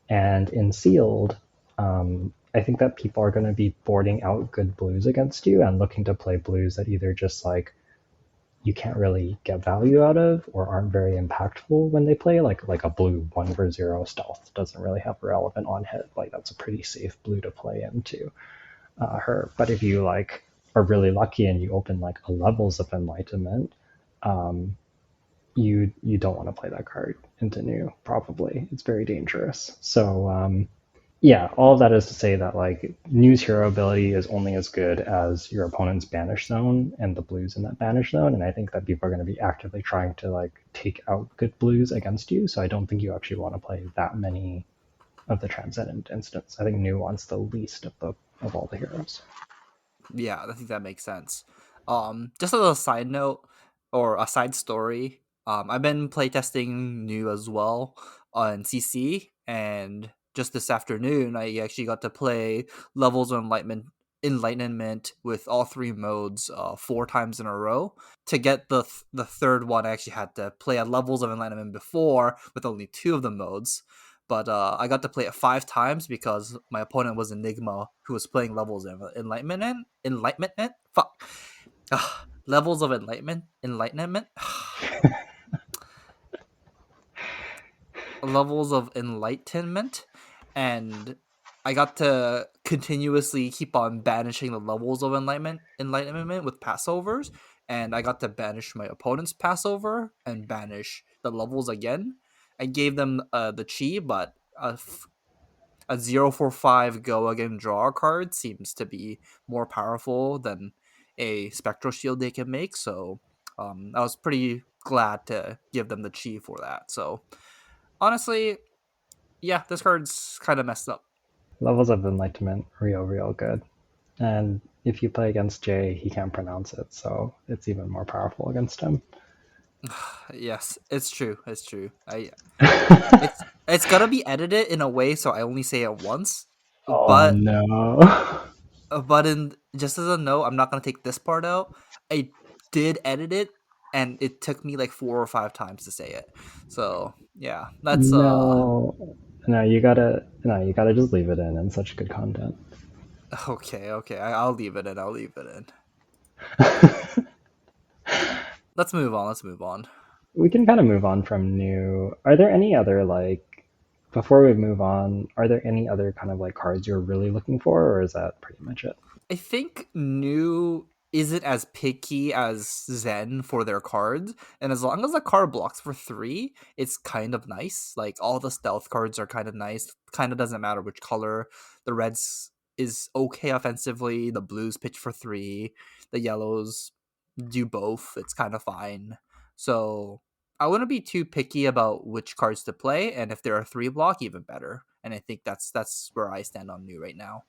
and in Sealed, I think that people are going to be boarding out good blues against you and looking to play blues that either just like you can't really get value out of or aren't very impactful when they play. Like a blue 1 for 0 stealth doesn't really have relevant on hit. Like that's a pretty safe blue to play into her. But if you like are really lucky and you open like a levels of enlightenment, um, you don't want to play that card into new. Probably it's very dangerous. So yeah, all of that is to say that like New's hero ability is only as good as your opponent's banish zone and the blues in that banish zone, and I think that people are going to be actively trying to like take out good blues against you. So I don't think you actually want to play that many of the Transcendent instance. I think Nu wants the least of all the heroes. Yeah, I think that makes sense. Just as a side note or a side story, I've been playtesting new as well on CC, and just this afternoon, I actually got to play levels of enlightenment with all three modes 4 times in a row. To get the third one, I actually had to play at levels of enlightenment before with only two of the modes. But I got to play it 5 times because my opponent was Enigma, who was playing levels of enlightenment. Fuck, levels of enlightenment, levels of enlightenment, and I got to continuously keep on banishing the levels of enlightenment with passovers, and I got to banish my opponent's passover and banish the levels again. I gave them the chi, but a 0 for 5 go again draw card seems to be more powerful than a spectral shield they can make. So I was pretty glad to give them the chi for that. So honestly, yeah, this card's kind of messed up. Levels of Enlightenment, real good. And if you play against Jay, he can't pronounce it, so it's even more powerful against him. Yes, it's true. It's true. It's gonna be edited in a way so I only say it once, Oh but no. in just as a note, I'm not gonna take this part out. I did edit it, and it took me like 4 or 5 times to say it. So yeah, that's No. No, you gotta just leave it in such good content. okay. Okay, I'll leave it in. I'll leave it in. Let's move on. Let's move on. We can kind of move on from new. Are there any other like before we move on, are there any other kind of like cards you're really looking for, or is that pretty much it? I think new isn't as picky as Zen for their cards, and as long as the card blocks for 3, it's kind of nice. Like all the stealth cards are kind of nice. Kind of doesn't matter which color. The reds is okay offensively. The blues pitch for 3. The yellows do both. It's kind of fine. So I wouldn't be too picky about which cards to play, and if there are 3 block, even better. And I think that's where I stand on new right now.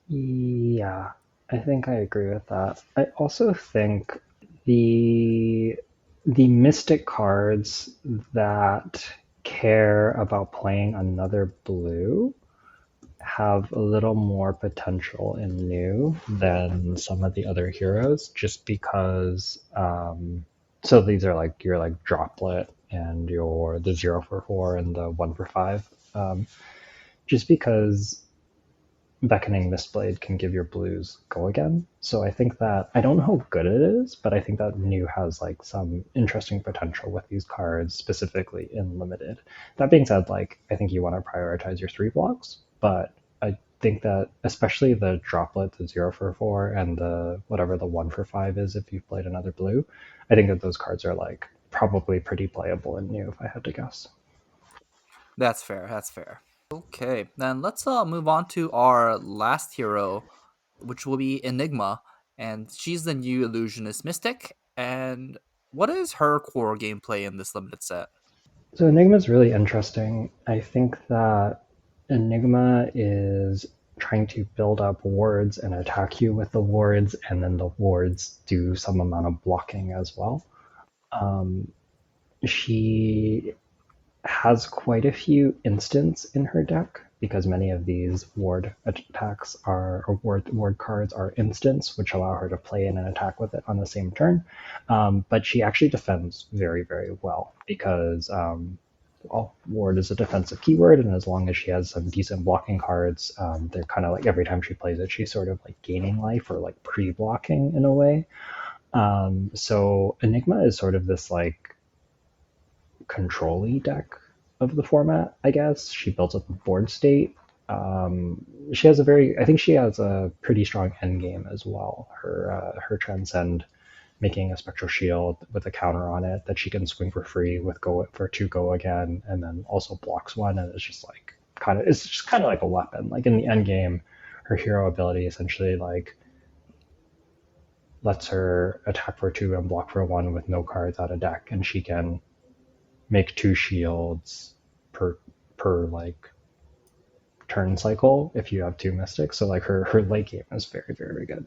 Yeah, I think I agree with that. I also think the the mystic cards that care about playing another blue have a little more potential in new than some of the other heroes just because so these are like your like droplet and your the 0 for 4 and the 1 for 5 just because beckoning Mistblade can give your blues go again. So I think that I don't know how good it is, but I think that new has like some interesting potential with these cards, specifically in limited. That being said, like I think you want to prioritize your 3 blocks, but I think that especially the droplet, the 0 for 4, and the whatever the 1 for 5 is if you've played another blue, I think that those cards are like probably pretty playable in new if I had to guess. That's fair. That's fair. Okay, then let's move on to our last hero, which will be Enigma, and she's the new illusionist mystic. And what is her core gameplay in this limited set? So Enigma is really interesting. I think that Enigma is trying to build up wards and attack you with the wards, and then the wards do some amount of blocking as well. Um, she has quite a few instants in her deck because many of these ward attacks are or ward cards are instants, which allow her to play in an attack with it on the same turn. But she actually defends very well because well, ward is a defensive keyword, and as long as she has some decent blocking cards, they're kind of like every time she plays it, she's sort of like gaining life or like pre-blocking in a way. So Enigma is sort of this like control-y deck of the format, I guess. She builds up a board state. She has a very, I think she has a pretty strong end game as well. Her transcend making a spectral shield with a counter on it that she can swing for free with go for 2 go again, and then also blocks one, and it's just like it's just kind of like a weapon. Like in the end game, her hero ability essentially like lets her attack for 2 and block for 1 with no cards out of deck, and she can make 2 shields per like turn cycle if you have two mystics. So like her late game is very, very good.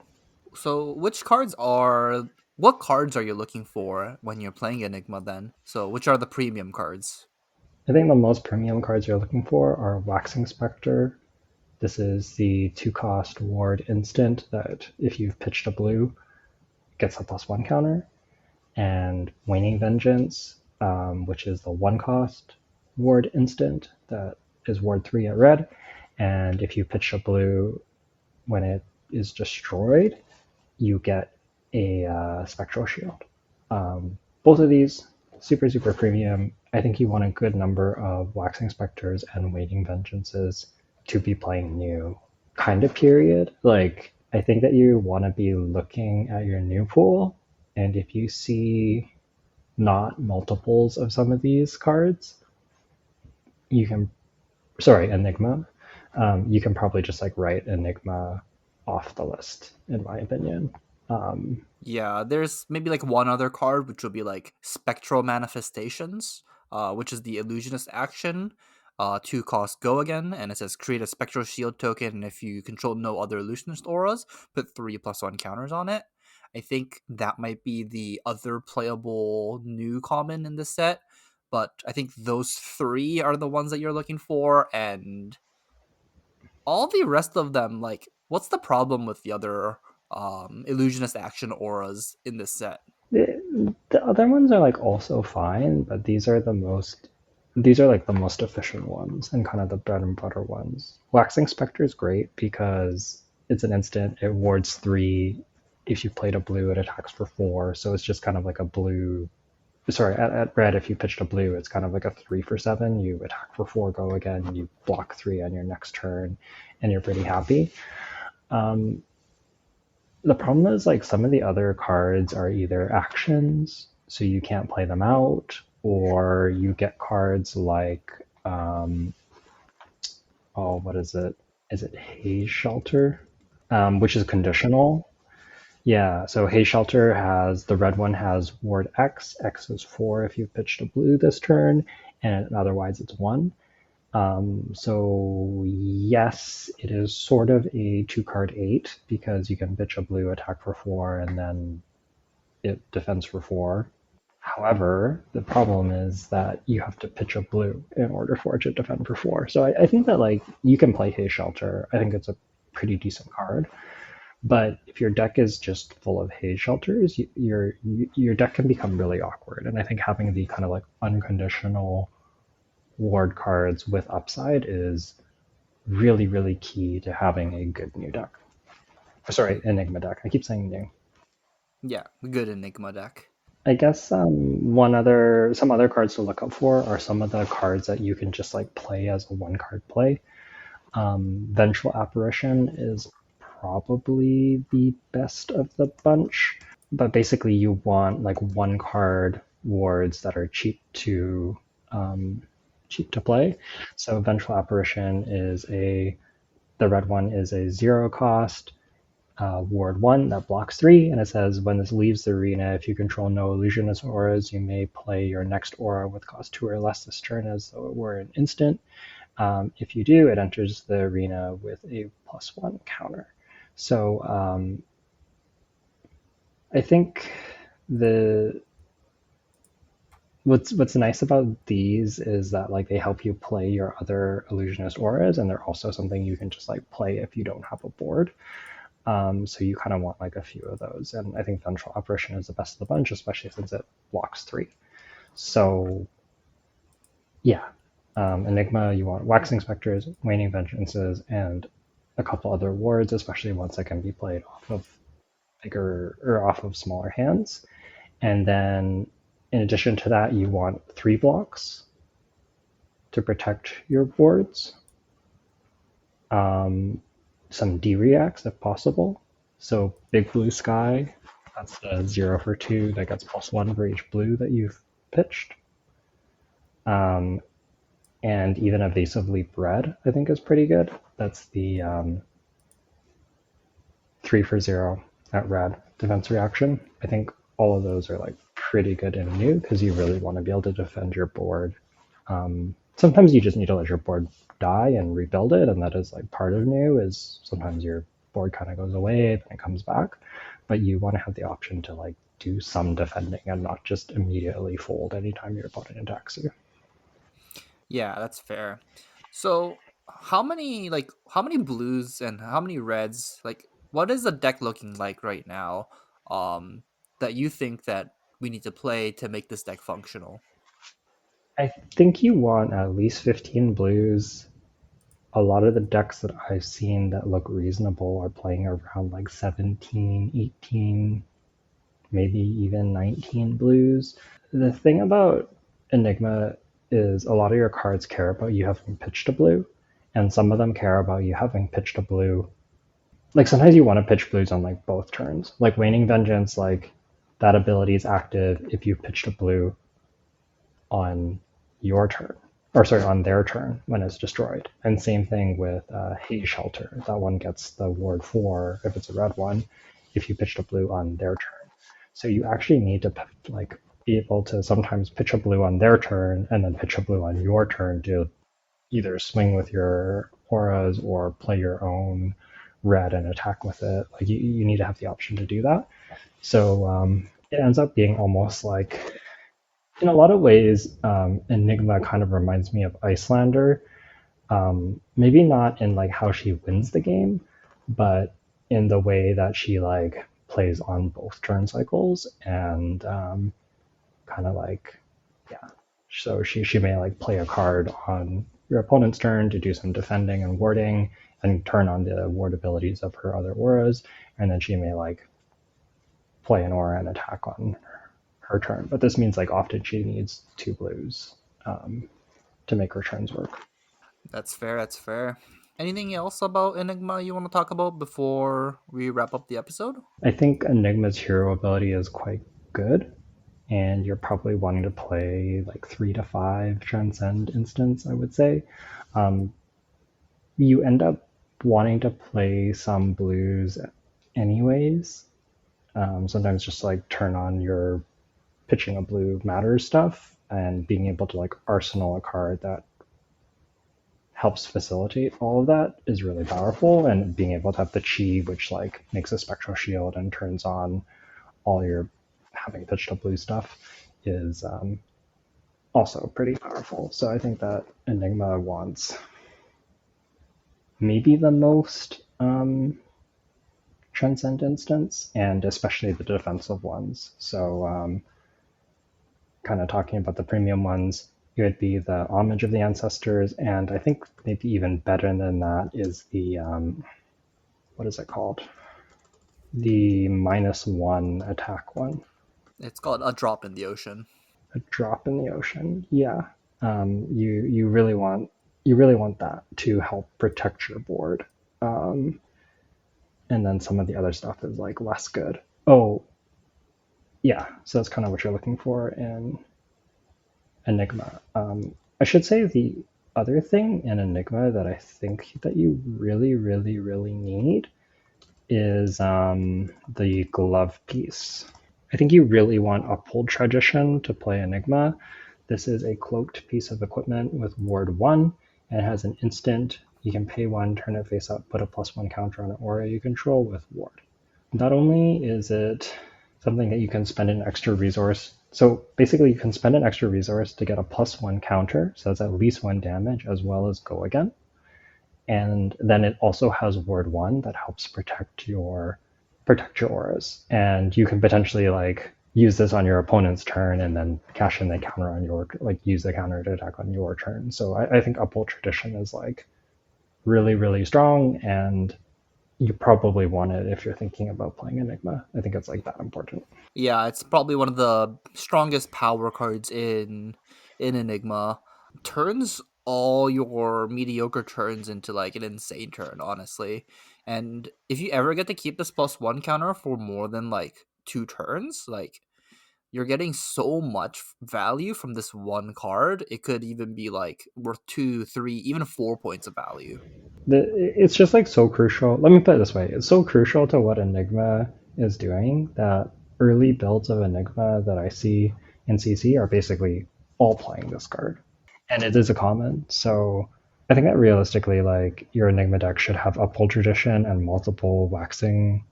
So, what cards are you looking for when you're playing Enigma then? So, which are the premium cards? I think the most premium cards you're looking for are Waxing Spectre. This is the 2-cost ward instant that if you've pitched a blue, gets a +1 counter, and Waning Vengeance, which is the 1-cost ward instant that is ward 3 at red, and if you pitch a blue when it is destroyed, you get a Spectral Shield. Both of these, super, super premium. I think you want a good number of Waxing Spectres and Waning Vengeances to be playing new kind of period. Like, I think that you want to be looking at your new pool, and if you see not multiples of some of these cards, you can, sorry, Enigma, you can probably just like write Enigma off the list, in my opinion. Yeah, there's maybe like one other card, which would be like Spectral Manifestations, which is the illusionist action. 2 cost go again, and it says create a spectral shield token, and if you control no other illusionist auras, put 3+1 counters on it. I think that might be the other playable new common in the set, but I think those three are the ones that you're looking for, and all the rest of them, like, what's the problem with the other illusionist action auras in this set? The other ones are like also fine, but these are like the most efficient ones and kind of the bread and butter ones. Waxing Spectre is great because it's an instant, it wards 3. If you played a blue, it attacks for 4. So it's just kind of like a blue. Sorry, at red, if you pitched a blue, it's kind of like a 3 for 7. You attack for 4, go again, you block 3 on your next turn, and you're pretty happy. The problem is like some of the other cards are either actions, so you can't play them out, or you get cards like oh, what is it? Is it Haze Shelter, which is conditional? Yeah. So Haze Shelter has the red one has ward X. X is 4 if you pitched a blue this turn, and otherwise it's 1. So yes, it is sort of a 2-card 8 because you can bitch a blue, attack for 4, and then it defends for 4. However, the problem is that you have to pitch a blue in order for it to defend for 4. So I think that like you can play Haze Shelter. I think it's a pretty decent card. But if your deck is just full of Haze Shelters, your deck can become really awkward. And I think having the kind of like unconditional ward cards with upside is really, really key to having a good new deck. Sorry, Enigma deck. I keep saying new. Yeah, good Enigma deck. I guess some other cards to look up for are some of the cards that you can just like play as a 1-card play. Vengeful Apparition is probably the best of the bunch, but basically you want like 1-card wards that are cheap to play. So Vengeful Apparition is the red one is a 0-cost ward 1 that blocks 3, and it says when this leaves the arena, if you control no illusionist auras, you may play your next aura with cost 2 or less this turn as though it were an instant. If you do, it enters the arena with a +1 counter. So I think the what's nice about these is that like they help you play your other illusionist auras, and they're also something you can just like play if you don't have a board. So you kind of want like a few of those, and I think Vengeful Apparition is the best of the bunch, especially since it blocks 3. So yeah, Enigma, you want Waxing Spectres, Waning Vengeances, and a couple other wards, especially ones that can be played off of bigger or off of smaller hands. And then in addition to that, you want 3 blocks to protect your boards. Some D-reacts if possible. So Big Blue Sky, that's the 0 for 2 that gets +1 for each blue that you've pitched. And even Evasive Leap Red, I think, is pretty good. That's the 3 for 0 at red defense reaction. I think all of those are like pretty good and new because you really want to be able to defend your board Sometimes you just need to let your board die and rebuild it, and that is like part of new. Is sometimes your board kind of goes away, then it comes back, but you want to have the option to like do some defending and not just immediately fold anytime your opponent attacks you. Yeah, that's fair. So, how many blues and how many reds? Like, what is the deck looking like right now? Um, that you think that we need to play to make this deck functional? I think you want at least 15 blues. A lot of the decks that I've seen that look reasonable are playing around like 17, 18, maybe even 19 blues. The thing about Enigma is a lot of your cards care about you having pitched a blue, and some of them care about you having pitched a blue. Like sometimes you want to pitch blues on like both turns. Like Waning Vengeance, like that ability is active if you pitched a blue on your turn, or sorry, on their turn when it's destroyed. And same thing with Haze Shelter. That one gets the ward 4 if it's a red one, if you pitched a blue on their turn. So you actually need to like be able to sometimes pitch a blue on their turn and then pitch a blue on your turn to either swing with your auras or play your own red and attack with it. Like you need to have the option to do that. So it ends up being almost like in a lot of ways, Enigma kind of reminds me of Icelander. Maybe not in like how she wins the game, but in the way that she like plays on both turn cycles and kind of like yeah. So she may like play a card on your opponent's turn to do some defending and warding, and turn on the ward abilities of her other auras, and then she may like play an aura and attack on her turn. But this means like often she needs two blues um, to make her turns work. That's fair. That's fair. Anything else about Enigma you want to talk about before we wrap up the episode? I think Enigma's hero ability is quite good, and you're probably wanting to play like 3 to 5 Transcend instants, I would say. Um, you end up wanting to play some blues anyways. Sometimes just like turn on your pitching a blue matters stuff and being able to like arsenal a card that helps facilitate all of that is really powerful, and being able to have the chi which like makes a spectral shield and turns on all your having pitched up blue stuff is also pretty powerful. So I think that Enigma wants maybe the most transcend instance, and especially the defensive ones. So kind of talking about the premium ones, it would be the Homage of the Ancestors, and I think maybe even better than that is the what is it called? The -1 attack one. It's called A Drop in the Ocean. A drop in the ocean. Yeah, you really want that to help protect your board. Um, and then some of the other stuff is like less good. Oh, yeah. So that's kind of what you're looking for in Enigma. I should say the other thing in Enigma that I think that you really, really, really need is the glove piece. I think you really want Uphold Tradition to play Enigma. This is a cloaked piece of equipment with Ward 1, and it has an instant. You can pay 1, turn it face up, put a +1 counter on an aura you control with Ward. Not only is it something that you can spend an extra resource, so basically you can spend an extra resource to get a +1 counter, so that's at least 1 damage, as well as go again. And then it also has Ward 1 that helps protect your auras. And you can potentially like use this on your opponent's turn and then cash in the counter on your like use the counter to attack on your turn. So I think Uphold Tradition is like really, really strong, and you probably want it if you're thinking about playing Enigma. I think it's like that important. Yeah, it's probably one of the strongest power cards in Enigma. Turns all your mediocre turns into like an insane turn, honestly. And if you ever get to keep this +1 counter for more than like 2 turns, like you're getting so much value from this one card. It could even be like worth 2, 3, even 4 points of value. It's just like so crucial. Let me put it this way: it's so crucial to what Enigma is doing that early builds of Enigma that I see in CC are basically all playing this card. and it is a common. So I think that realistically, like your Enigma deck should have Uphold Tradition and multiple waxing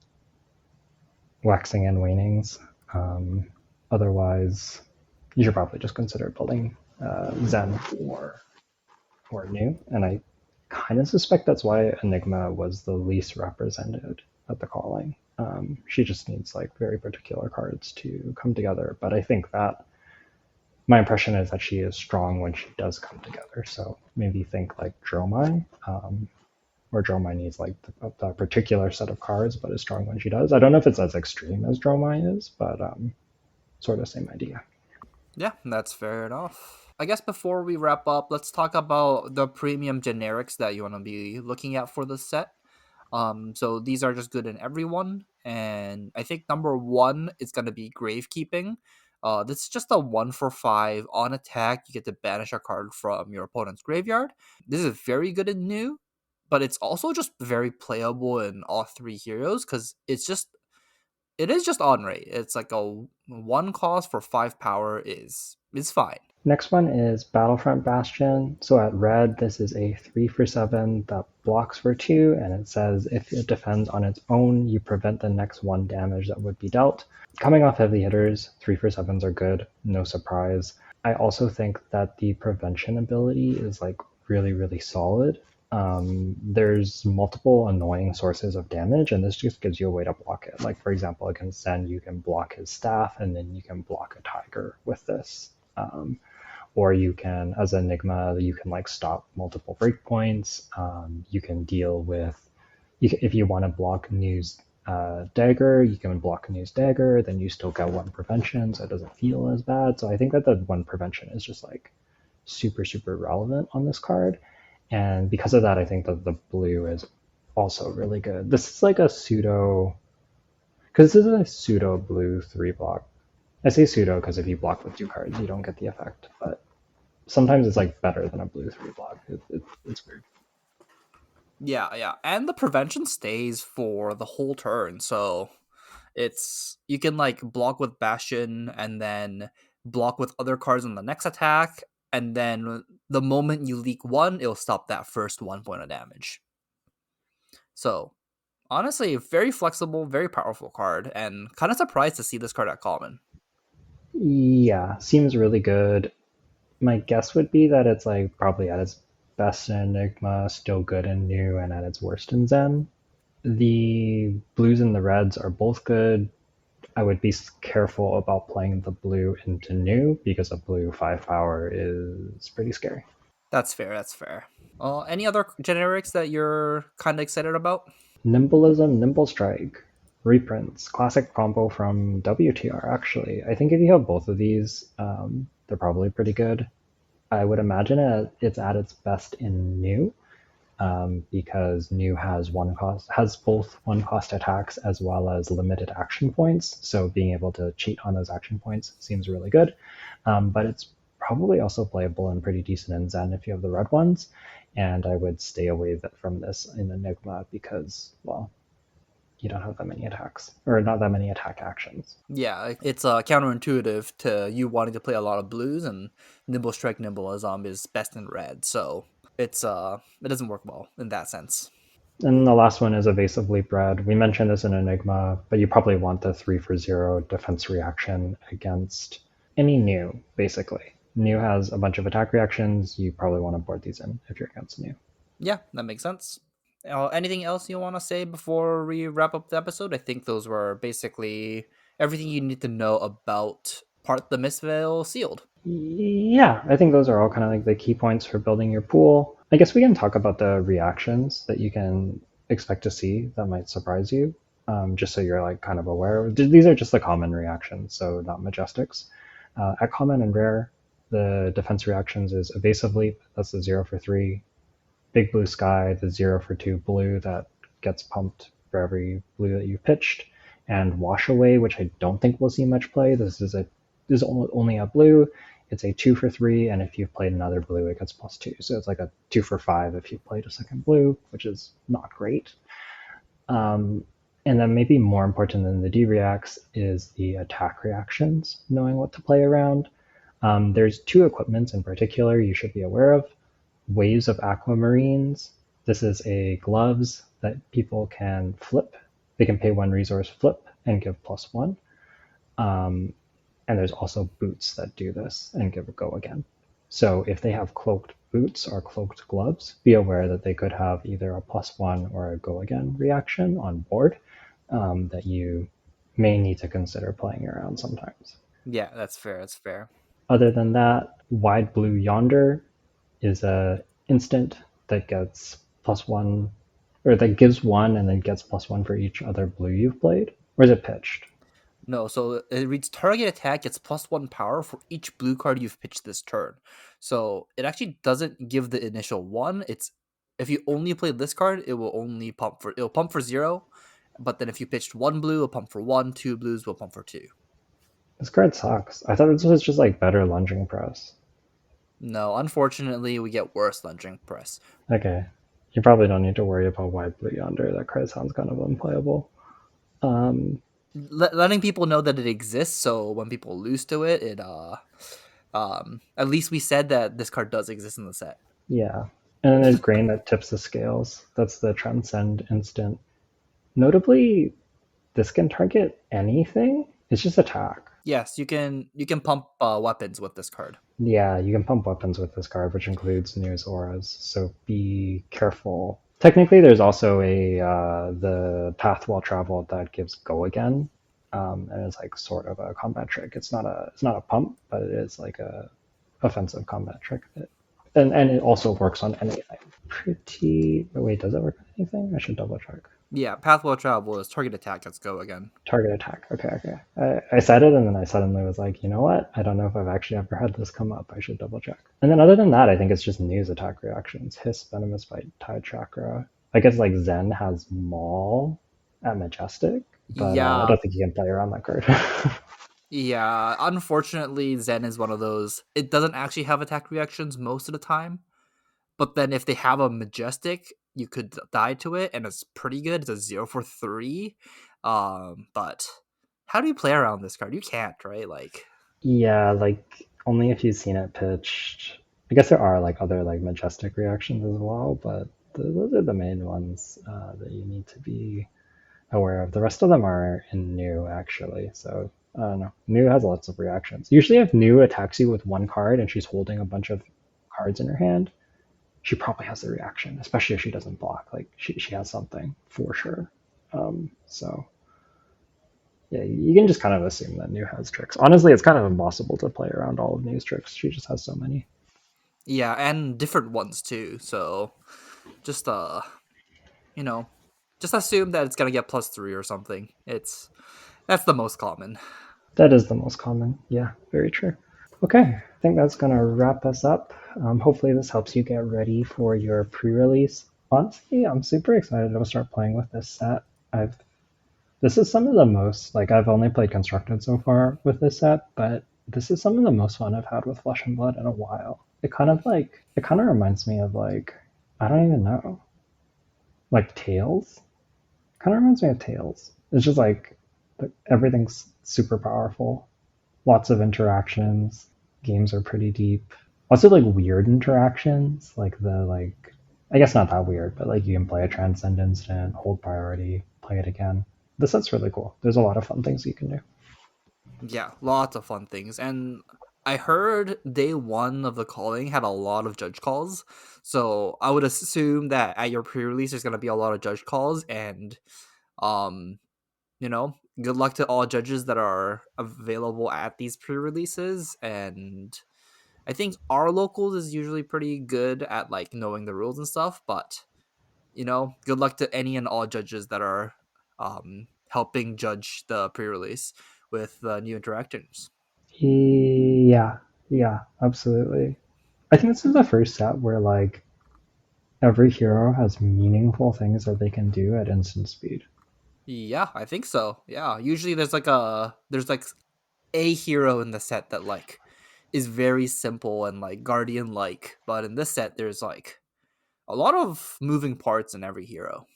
and wanings. Um, Otherwise, you should probably just consider building Zen or new. And I kind of suspect that's why Enigma was the least represented at the calling. She just needs like very particular cards to come together. But I think that my impression is that she is strong when she does come together. So maybe think like Dromai, where Dromai needs like the particular set of cards, but is strong when she does. I don't know if it's as extreme as Dromai is, but sort of same idea. Yeah, that's fair enough. I guess before we wrap up, let's talk about the premium generics that you want to be looking at for the set. So these are just good in everyone, and I think number one is gonna be Gravekeeping. This is just a 1 for 5 on attack. You get to banish a card from your opponent's graveyard. This is very good in new, but it's also just very playable in all three heroes because it is just on rate. It's like a one cost for 5 power is fine. Next one is Battlefront Bastion. So at red, this is a 3 for 7 that blocks for 2, and it says if it defends on its own, you prevent the next 1 damage that would be dealt. Coming off heavy hitters, 3 for 7s are good, no surprise. I also think that the prevention ability is like really, really solid. There's multiple annoying sources of damage, and this just gives you a way to block it. Like, for example, against Zen, you can block his staff, and then you can block a tiger with this. Or you can, as Enigma, you can like stop multiple breakpoints. You can deal with, if you want to block News Dagger, you can block News Dagger, then you still get 1 prevention, so it doesn't feel as bad. So I think that the 1 prevention is just like super, super relevant on this card. And because of that, I think that the blue is also really good. This is like a pseudo, because this is a pseudo blue 3 block. I say pseudo because if you block with 2 cards, you don't get the effect. But sometimes it's like better than a blue 3 block. It's weird. Yeah, yeah, and the prevention stays for the whole turn, so it's you can like block with Bastion and then block with other cards on the next attack, and then the moment you leak one, it'll stop that first 1 point of damage. So honestly, very flexible, very powerful card, and kind of surprised to see this card at common. Yeah, seems really good. My guess would be that it's like probably at its best in Enigma, still good in New, and at its worst in Zen. The blues and the reds are both good. I would be careful about playing the blue into New because a blue 5 power is pretty scary. That's fair. That's fair. Any other generics that you're kind of excited about? Nimbleism, Nimble Strike, reprints, classic combo from WTR. Actually, I think if you have both of these, they're probably pretty good. I would imagine it's at its best in New, because New has both 1 cost attacks as well as limited action points. So being able to cheat on those action points seems really good. But it's probably also playable and pretty decent in Zen if you have the red ones. And I would stay away from this in Enigma because, well, you don't have that many attacks or not that many attack actions. Yeah, it's counterintuitive to you wanting to play a lot of blues, and Nimble Strike Nimbleism is best in red, so it doesn't work well in that sense. And the last one is evasively bred. We mentioned this in Enigma, but you probably want the 3 for 0 defense reaction against any new, basically. New has a bunch of attack reactions. You probably want to board these in if you're against new. Yeah, that makes sense. Anything else you want to say before we wrap up the episode? I think those were basically everything you need to know about part the Mistveil sealed. Yeah, I think those are all kind of like the key points for building your pool. I guess we can talk about the reactions that you can expect to see that might surprise you, just so you're like kind of aware. These are just the common reactions, so not majestics. At common and rare, the defense reactions is evasive leap. That's the 0 for 3. Big blue sky, the 0 for 2 blue that gets pumped for every blue that you've pitched, and wash away, which I don't think we'll see much play. This is only a blue. It's a 2 for 3, and if you've played another blue, it gets +2. So it's like a 2 for 5 if you played a second blue, which is not great. And then maybe more important than the D reacts is the attack reactions, knowing what to play around. There's two equipments in particular you should be aware of. Waves of Aquamarines. This is a gloves that people can flip. They can pay one resource flip and give +1. Um, and there's also boots that do this and give a go again. So if they have cloaked boots or cloaked gloves, be aware that they could have either a +1 or a go again reaction on board that you may need to consider playing around sometimes. Yeah, that's fair. That's fair. Other than that, Wide Blue Yonder is a instant that gets +1, or that gives one and then gets +1 for each other blue you've played. Or is it pitched? No, so it reads target attack gets +1 power for each blue card you've pitched this turn. So it actually doesn't give the initial one. It's if you only play this card, it'll pump for 0. But then if you pitched one blue, it'll pump for 1. Two blues will pump for 2. This card sucks. I thought this was just like better lunging press. No, unfortunately, we get worse lunging press. Okay. You probably don't need to worry about Wide Blue Yonder. That card sounds kind of unplayable. Um, Letting people know that it exists, so when people lose to it, at least we said that this card does exist in the set. yeah. And then there's Grain that tips the scales. That's the Transcend instant. Notably, this can target anything. It's just attack. Yes, you can pump weapons with this card. Yeah, you can pump weapons with this card, which includes news auras. So be careful. Technically, there's also a the path well traveled that gives go again, and it's like sort of a combat trick. It's not a pump, but it is like a offensive combat trick. And it also works on anything. Pretty. Oh, wait, does it work on anything? I should double check. Yeah, pathway travel is target attack. Let's go again. Target attack. Okay, okay. I said it, and then I suddenly was like, you know what? I don't know if I've actually ever had this come up. I should double check. And then other than that, I think it's just news attack reactions. Hiss, Venomous Bite, Tide Chakra. I guess like Zen has Maul at Majestic, but I Yeah, don't think you can play around that card. yeah. Unfortunately, Zen is one of those. It doesn't actually have attack reactions most of the time, but then if they have a majestic, you could die to it, and it's pretty good. It's a 0 for 3. But how do you play around this card? You can't, right? Like, Yeah, like only if you've seen it pitched. I guess there are like other like Majestic reactions as well, but those are the main ones that you need to be aware of. The rest of them are in new actually. So I don't know. New has lots of reactions. Usually, if new attacks you with one card and she's holding a bunch of cards in her hand, she probably has the reaction, especially if she doesn't block. Like she has something for sure. So yeah, you can just kind of assume that new has tricks. Honestly, it's kind of impossible to play around all of New's tricks. She just has so many. yeah, and different ones too. So just you know, just assume that it's gonna get +3 or something. That's the most common. That is the most common. Yeah, very true. Okay, I think that's going to wrap us up. Hopefully, this helps you get ready for your pre release. Honestly, I'm super excited to start playing with this set. I've This is some of the most, like, I've only played Constructed so far with this set, but this is some of the most fun I've had with Flesh and Blood in a while. It kind of reminds me of, like, I don't even know, like Tales? Kind of reminds me of Tales. It's just like everything's super powerful, lots of interactions, games are pretty deep. Also, like, weird interactions, I guess not that weird, but like you can play a Transcend instant, hold priority, play it again. This set's really cool. There's a lot of fun things you can do. Yeah, lots of fun things. And I heard day one of the calling had a lot of judge calls. So I would assume that at your pre-release there's gonna be a lot of judge calls, and um, good luck to all judges that are available at these pre-releases. And I think our locals is usually pretty good at like knowing the rules and stuff, but good luck to any and all judges that are helping judge the pre-release with new interactions. Yeah, yeah, absolutely. I think this is the first set where like every hero has meaningful things that they can do at instant speed. Yeah, I think so. Yeah, usually there's like a hero in the set that like is very simple and like guardian like, but in this set there's like a lot of moving parts in every hero.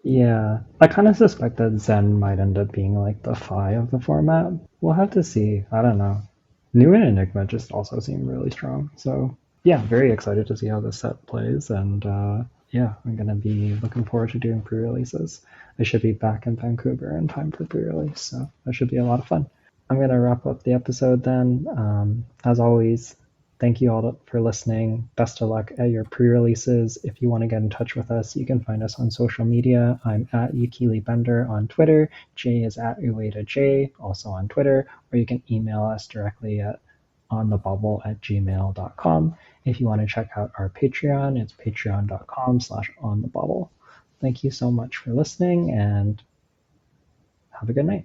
Yeah, I kind of suspect that Zen might end up being like the Fi of the format. We'll have to see. I don't know. New and Enigma just also seem really strong. So yeah, very excited to see how this set plays, and yeah, I'm gonna be looking forward to doing pre-releases. I should be back in Vancouver in time for pre-release, so that should be a lot of fun. I'm going to wrap up the episode then. As always, thank you all for listening. Best of luck at your pre releases. If you want to get in touch with us, you can find us on social media. I'm at Yukili Bender on Twitter. Jay is at Ueda J, also on Twitter. Or you can email us directly at onthebubble@gmail.com. If you want to check out our Patreon, it's patreon.com/onthebubble. Thank you so much for listening and have a good night.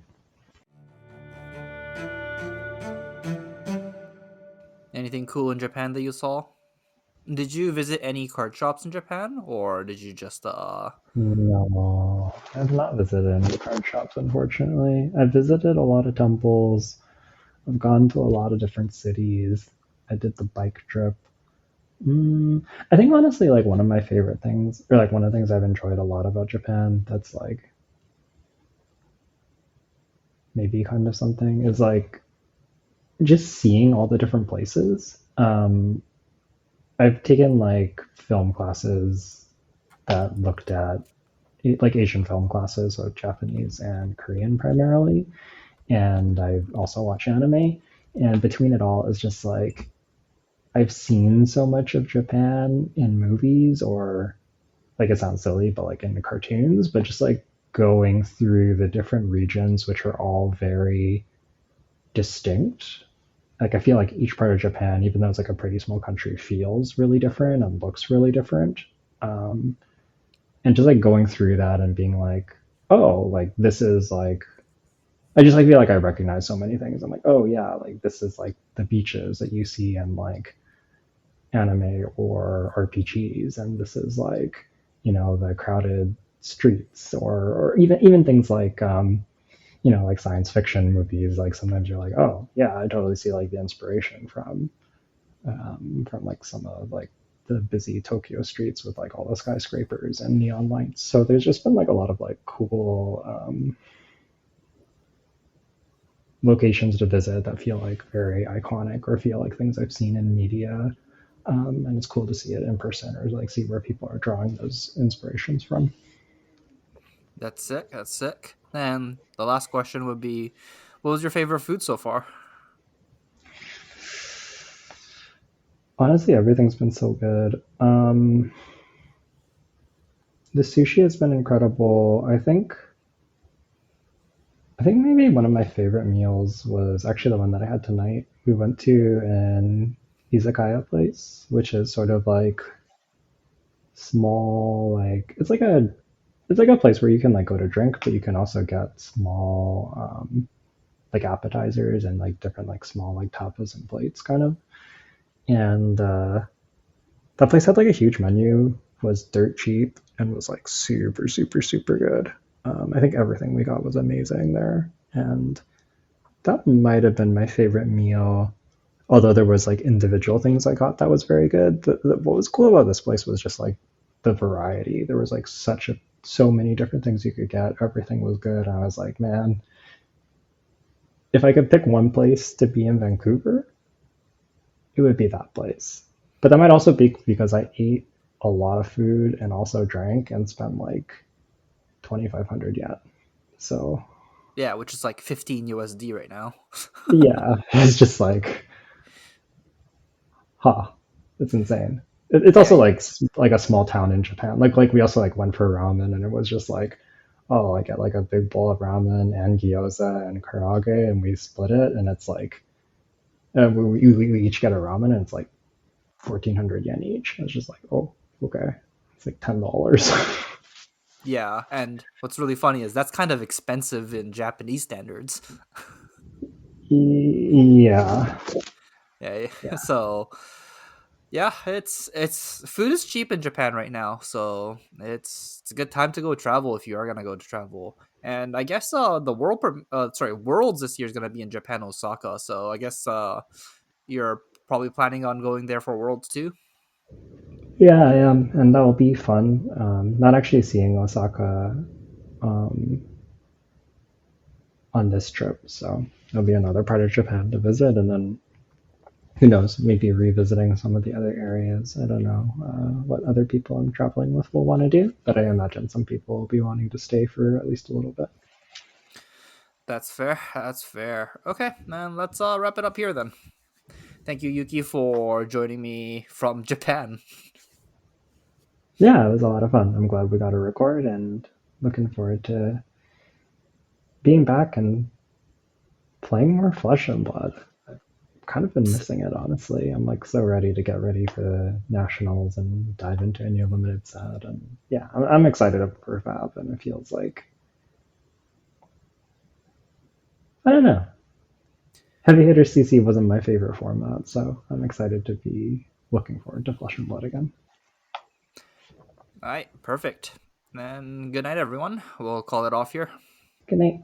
Anything cool in Japan that you saw? Did you visit any card shops in Japan, or did you just No, I've not visited any card shops, unfortunately. I've visited a lot of temples. I've gone to a lot of different cities. I did the bike trip. I think honestly, like one of my favorite things, or like one of the things I've enjoyed a lot about Japan, that's like maybe kind of something, is like just seeing all the different places. I've taken like film classes that looked at like Asian film classes, so Japanese and Korean primarily. And I also watch anime. And between it all, it's just like I've seen so much of Japan in movies, or like it sounds silly, but like in the cartoons, but just like going through the different regions, which are all very distinct. Like I feel like each part of Japan, even though it's like a pretty small country, feels really different and looks really different. Um, and just like going through that and being like, oh, like this is like I just like feel like I recognize so many things. I'm like, oh yeah, like this is like the beaches that you see in like anime or RPGs, and this is like the crowded streets, or even things like like science fiction movies. Like sometimes you're like, oh yeah, I totally see like the inspiration from like some of like the busy Tokyo streets with like all the skyscrapers and neon lights. So there's just been like a lot of like cool locations to visit that feel like very iconic or feel like things I've seen in media. And it's cool to see it in person or like see where people are drawing those inspirations from. That's sick. That's sick. And the last question would be, what was your favorite food so far? Honestly, everything's been so good. The sushi has been incredible. I think maybe one of my favorite meals was actually the one that I had tonight. We went to an izakaya place, which is sort of like small, like it's like a place where you can like go to drink, but you can also get small like appetizers and like different like small like tapas and plates kind of. And that place had like a huge menu, was dirt cheap, and was like super super super good. I think everything we got was amazing there, and that might have been my favorite meal. Although there was like individual things I got that was very good. What was cool about this place was just like the variety. There was like so many different things you could get. Everything was good. I was like, man, if I could pick one place to be in Vancouver, it would be that place. But that might also be because I ate a lot of food and also drank and spent like 2,500 yen. So Yeah, which is like 15 USD right now. yeah, it's just like, huh, it's insane. It's Yeah, also like a small town in Japan. Like we also like went for ramen, and it was just like, oh, I get like a big bowl of ramen and gyoza and karaage, and we split it, and it's like we each get a ramen, and it's like 1,400 yen each. It's just like, oh, okay, it's like $10. yeah. And what's really funny is that's kind of expensive in Japanese standards. Yeah, Yeah. yeah, So yeah, it's food is cheap in Japan right now, so it's a good time to go travel if you are gonna go to travel. And I guess the Worlds this year is gonna be in Japan, Osaka. So I guess you're probably planning on going there for Worlds too. yeah, I am, and that will be fun. Not actually seeing Osaka um, on this trip, so it'll be another part of Japan to visit, and then who knows, maybe revisiting some of the other areas. I don't know what other people I'm traveling with will want to do, but I imagine some people will be wanting to stay for at least a little bit. That's fair. That's fair. Okay, man, let's wrap it up here then. Thank you, Yuki, for joining me from Japan. Yeah, it was a lot of fun. I'm glad we got to record and looking forward to being back and playing more Flesh and Blood. I've kind of been missing it, honestly. I'm like so ready to get ready for the nationals and dive into a new limited set. And yeah, I'm excited for Fab, and it feels like, I don't know. Heavy Hitter CC wasn't my favorite format, so I'm excited to be looking forward to Flesh and Blood again. All right, perfect. And good night, everyone. We'll call it off here. Good night.